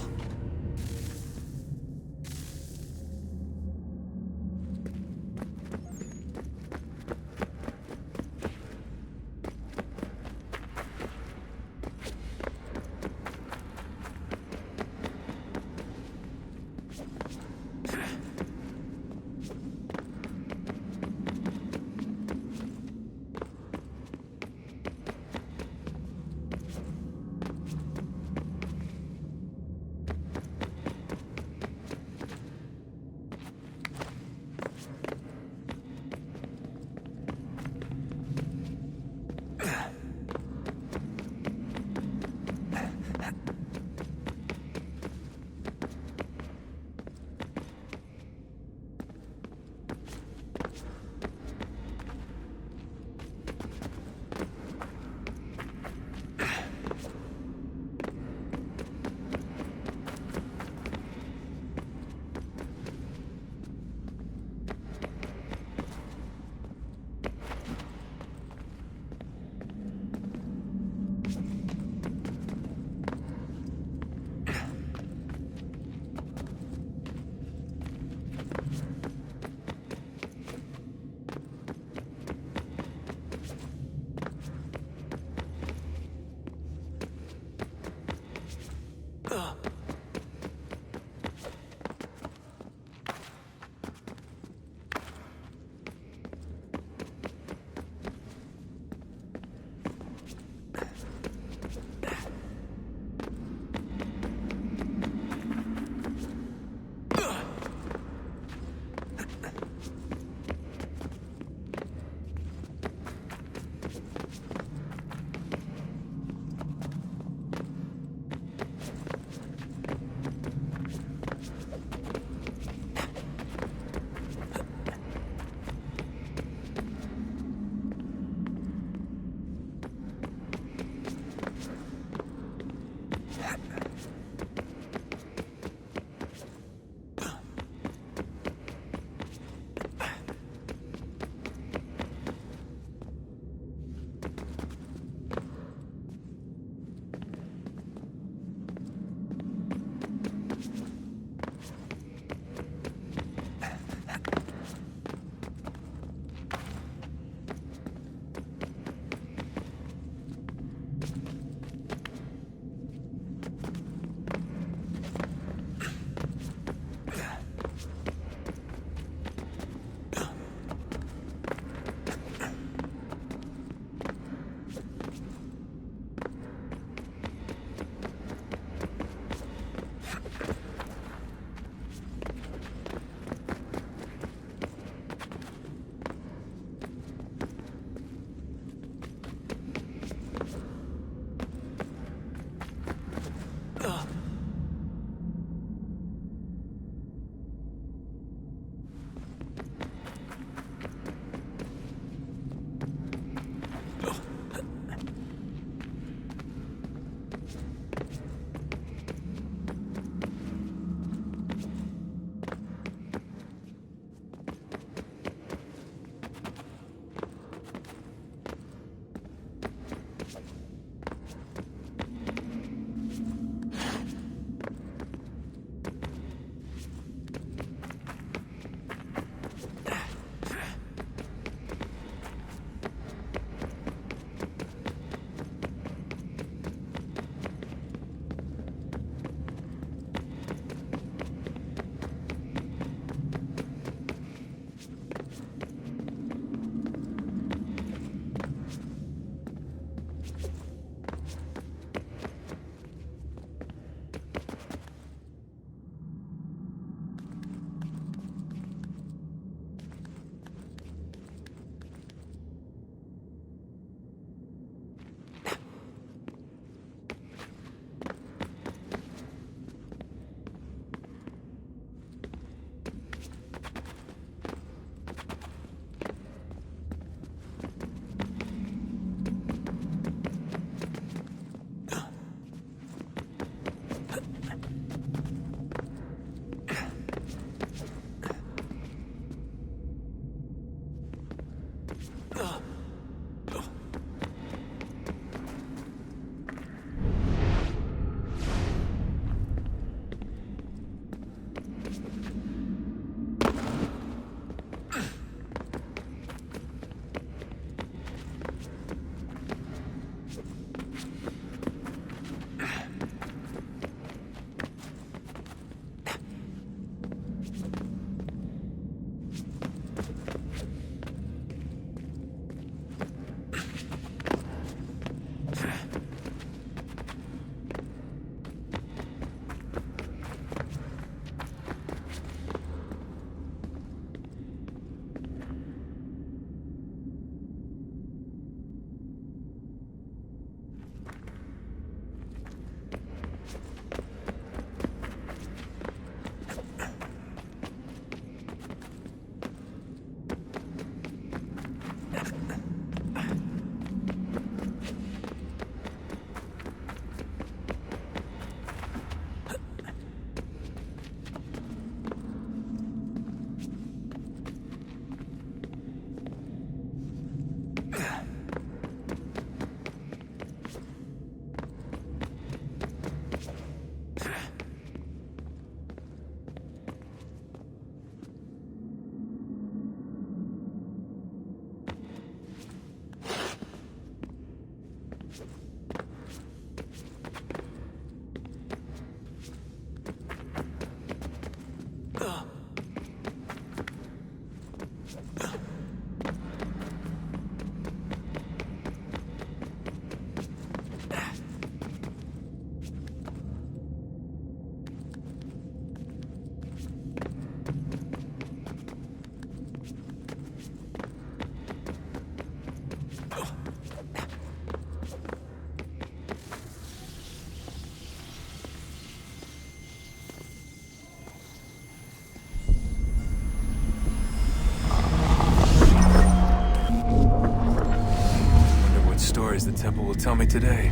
S20: The temple will tell me today.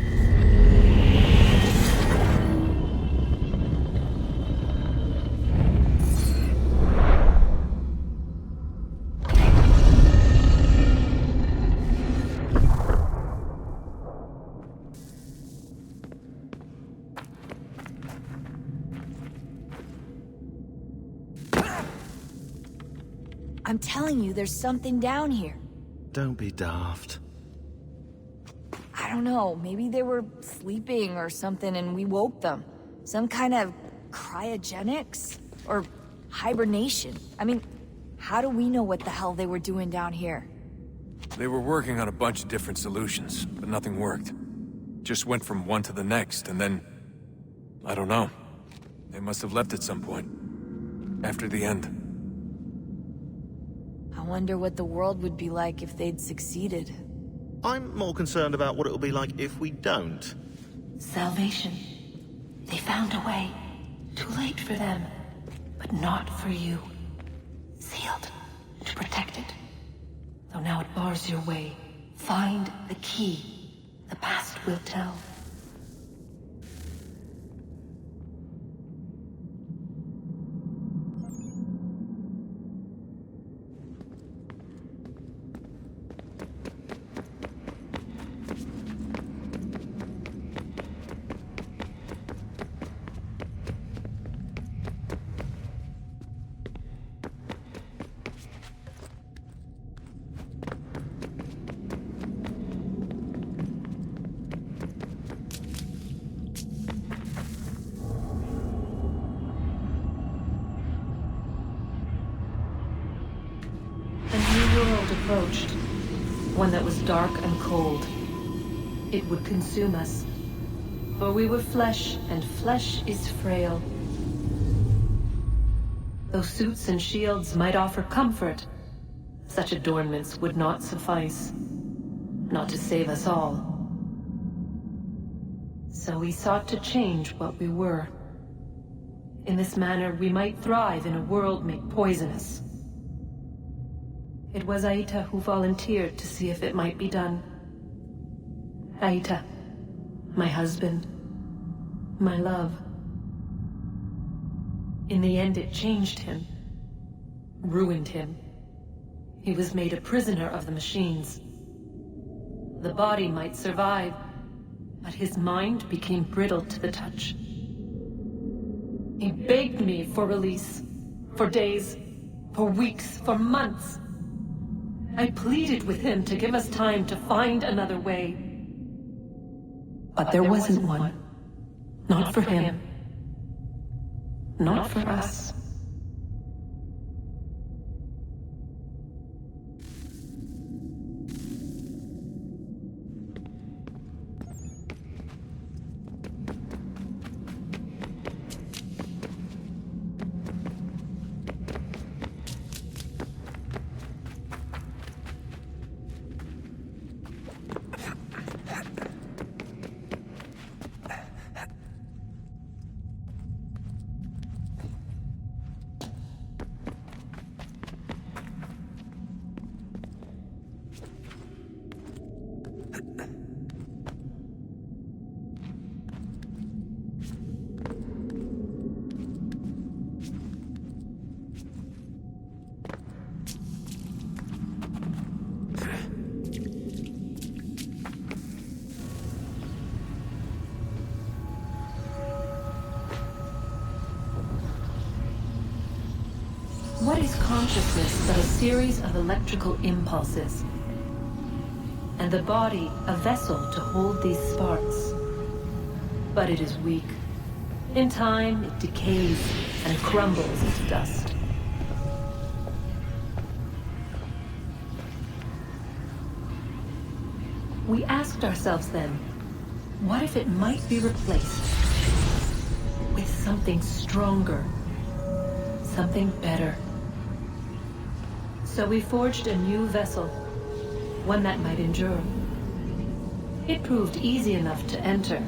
S17: I'm telling you, there's something down here.
S19: Don't be daft.
S17: I don't know, maybe they were sleeping or something and we woke them. Some kind of cryogenics? Or hibernation? I mean, how do we know what the hell they were doing down here?
S20: They were working on a bunch of different solutions, but nothing worked. Just went from one to the next, and then... I don't know. They must have left at some point. After the end.
S17: I wonder what the world would be like if they'd succeeded.
S19: I'm more concerned about what it'll be like if we don't.
S18: Salvation. They found a way. Too late for them. But not for you. Sealed. To protect it. Though now it bars your way. Find the key. The past will tell. Approached. One that was dark and cold. It would consume us. For we were flesh, and flesh is frail. Though suits and shields might offer comfort, such adornments would not suffice. Not to save us all. So we sought to change what we were. In this manner, we might thrive in a world made poisonous. It was Aita who volunteered to see if it might be done. Aita, my husband, my love. In the end, it changed him, ruined him. He was made a prisoner of the machines. The body might survive, but his mind became brittle to the touch. He begged me for release. For days, for weeks, for months. I pleaded with him to give us time to find another way. But there wasn't one. Not for him. Not for us. What is consciousness but a series of electrical impulses? And the body a vessel to hold these sparks. But it is weak. In time, it decays and crumbles into dust. We asked ourselves then, what if it might be replaced with something stronger, something better? So we forged a new vessel, one that might endure. It proved easy enough to enter.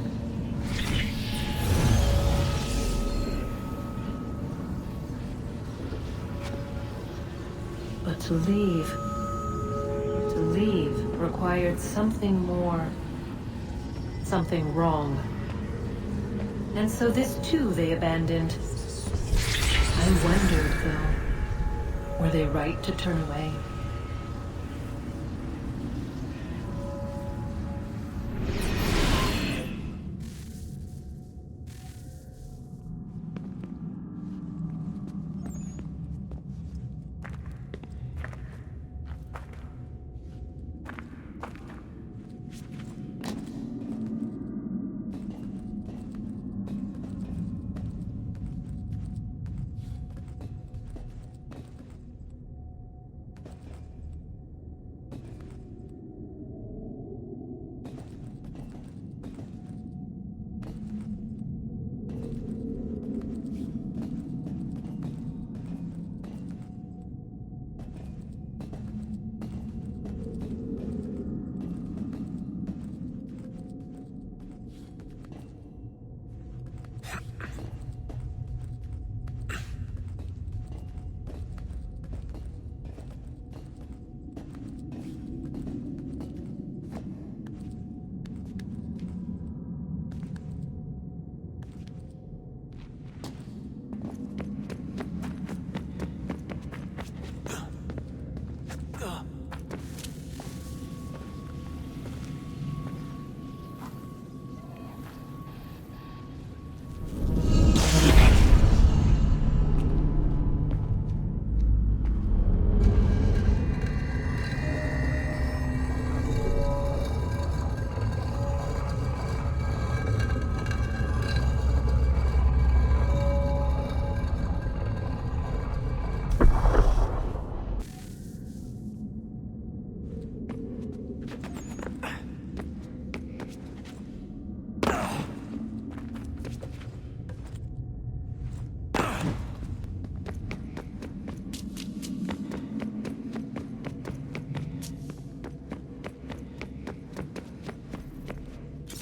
S18: But to leave required something more, something wrong. And so this too they abandoned. I wondered, though, were they right to turn away?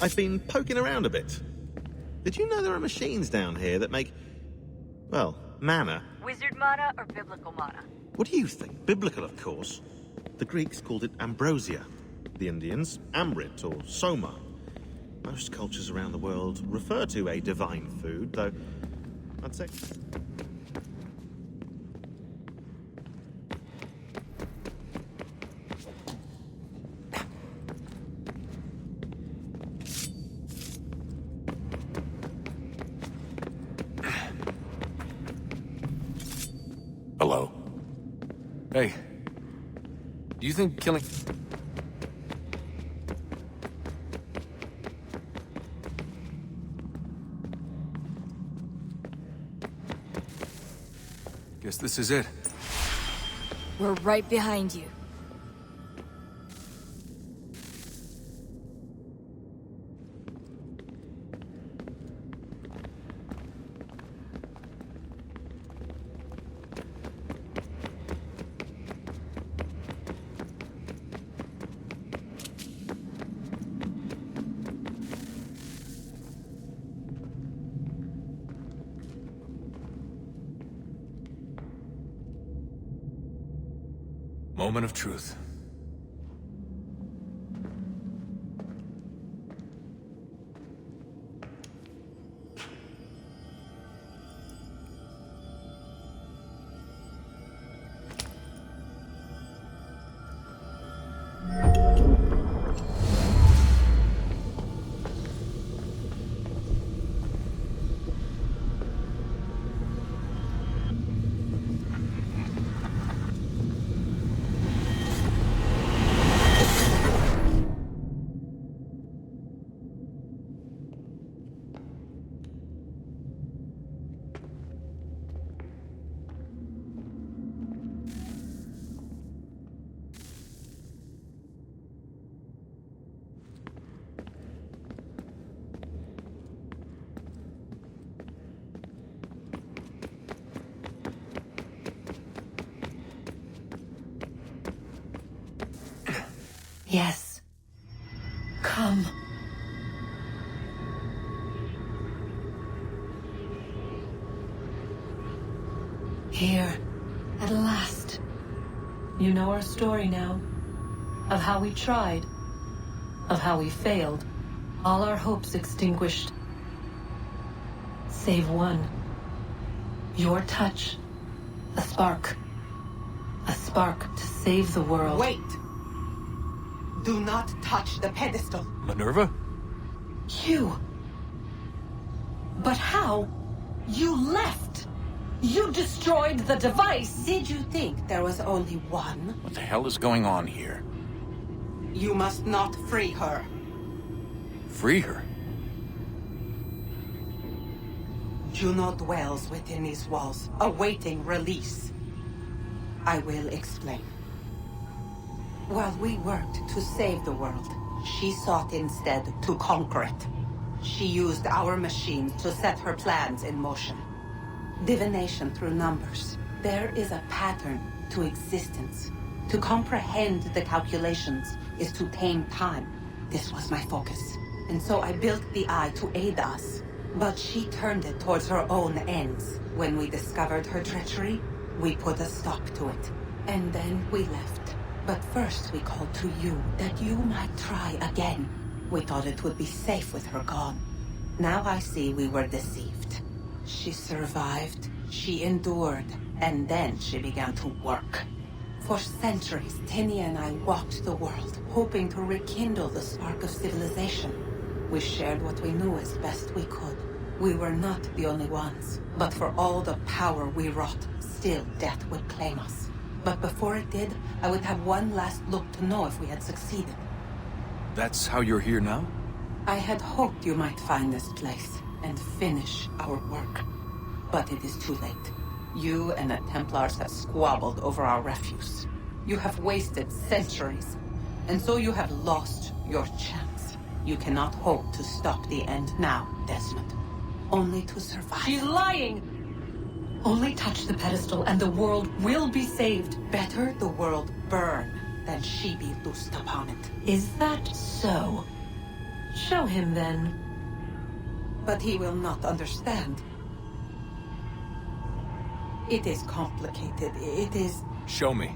S19: I've been poking around a bit. Did you know there are machines down here that make, well, mana?
S12: Wizard mana or biblical mana?
S19: What do you think? Biblical, of course. The Greeks called it ambrosia. The Indians, amrit or soma. Most cultures around the world refer to a divine food, though I'd say...
S20: Hey. Do you think killing... Guess this is it.
S17: We're right behind you.
S20: Moment of truth.
S18: Yes. Come. Here, at last. You know our story now. Of how we tried. Of how we failed. All our hopes extinguished. Save one. Your touch. A spark. A spark to save the world.
S21: Wait! Do not touch the pedestal.
S20: Minerva?
S18: You. But how? You left. You destroyed the device.
S21: Did you think there was only one?
S1: What the hell is going on here?
S21: You must not free her.
S20: Free her?
S21: Juno dwells within these walls, awaiting release. I will explain. While we worked to save the world, she sought instead to conquer it. She used our machines to set her plans in motion. Divination through numbers. There is a pattern to existence. To comprehend the calculations is to tame time. This was my focus. And so I built the eye to aid us. But she turned it towards her own ends. When we discovered her treachery, we put a stop to it. And then we left. But first we called to you, that you might try again. We thought it would be safe with her gone. Now I see we were deceived. She survived, she endured, and then she began to work. For centuries, Tinia and I walked the world, hoping to rekindle the spark of civilization. We shared what we knew as best we could. We were not the only ones, but for all the power we wrought, still death would claim us. But before it did, I would have one last look to know if we had succeeded.
S20: That's how you're here now?
S21: I had hoped you might find this place and finish our work. But it is too late. You and the Templars have squabbled over our refuse. You have wasted centuries, and so you have lost your chance. You cannot hope to stop the end now, Desmond. Only to survive.
S18: She's lying! Only touch the pedestal and the world will be saved.
S21: Better the world burn than she be loosed upon it.
S18: Is that so? Show him then.
S21: But he will not understand. It is complicated. It is...
S20: Show me.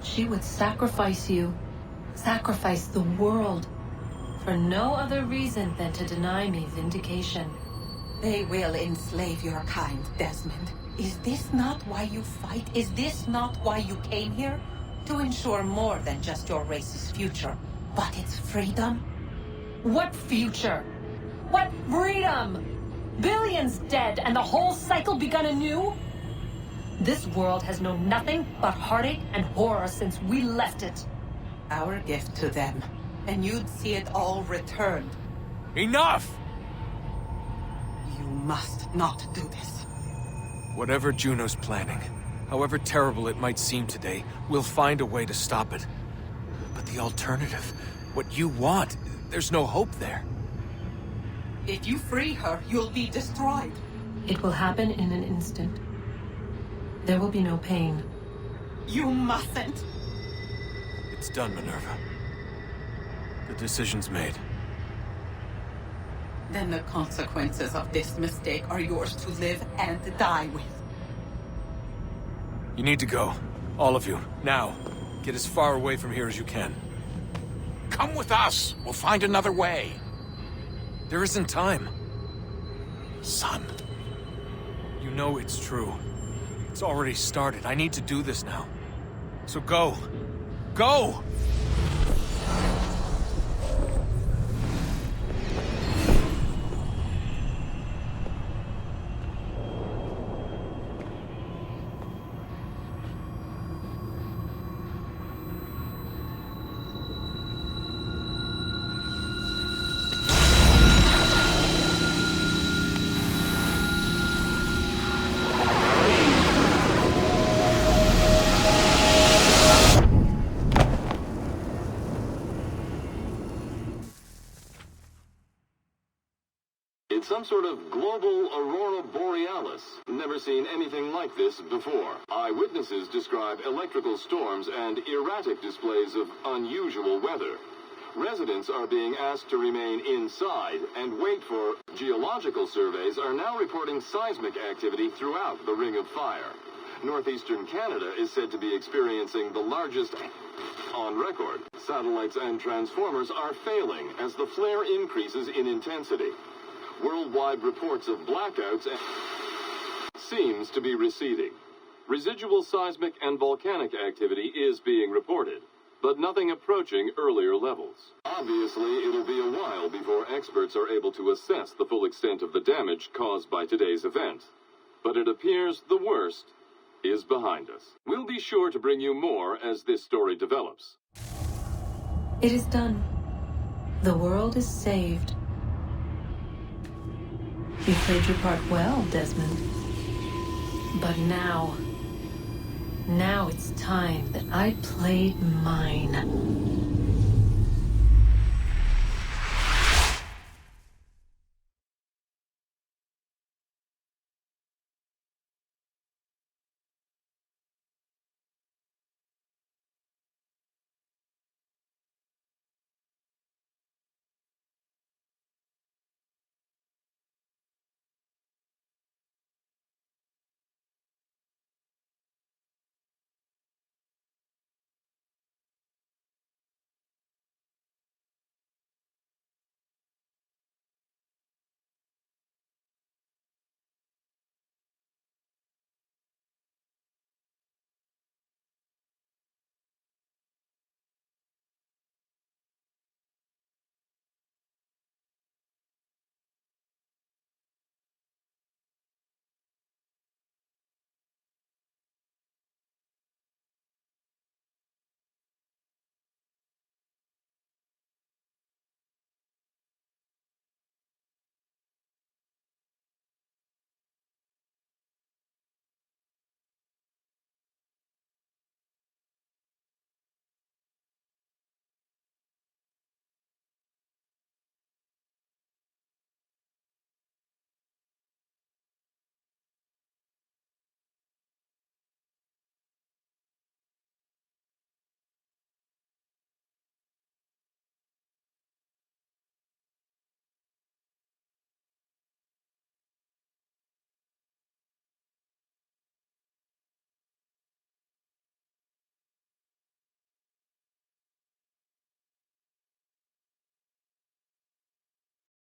S18: She would sacrifice you, sacrifice the world, for no other reason than to deny me vindication.
S21: They will enslave your kind, Desmond. Is this not why you fight? Is this not why you came here? To ensure more than just your race's future, but its freedom?
S18: What future? What freedom? Billions dead and the whole cycle begun anew? This world has known nothing but heartache and horror since we left it.
S21: Our gift to them, and you'd see it all returned.
S20: Enough!
S21: You must not do this.
S20: Whatever Juno's planning, however terrible it might seem today, we'll find a way to stop it. But the alternative, what you want, there's no hope there.
S21: If you free her, you'll be destroyed.
S18: It will happen in an instant. There will be no pain.
S21: You mustn't.
S20: It's done, Minerva. The decision's made.
S21: Then the consequences of this mistake are yours to live and die with.
S20: You need to go. All of you. Now. Get as far away from here as you can.
S11: Come with us. We'll find another way.
S20: There isn't time.
S11: Son.
S20: You know it's true. It's already started. I need to do this now. So go. Go!
S4: It's some sort of global aurora borealis. Never seen anything like this before. Eyewitnesses describe electrical storms and erratic displays of unusual weather. Residents are being asked to remain inside and wait for geological surveys are now reporting seismic activity throughout the Ring of Fire. Northeastern Canada is said to be experiencing the largest on record. Satellites and transformers are failing as the flare increases in intensity. Worldwide reports of blackouts seems to be receding. Residual seismic and volcanic activity is being reported, but nothing approaching earlier levels. Obviously, it'll be a while before experts are able to assess the full extent of the damage caused by today's event. But it appears the worst is behind us. We'll be sure to bring you more as this story develops.
S18: It is done. The world is saved. You played your part well, Desmond. But now it's time that I played mine.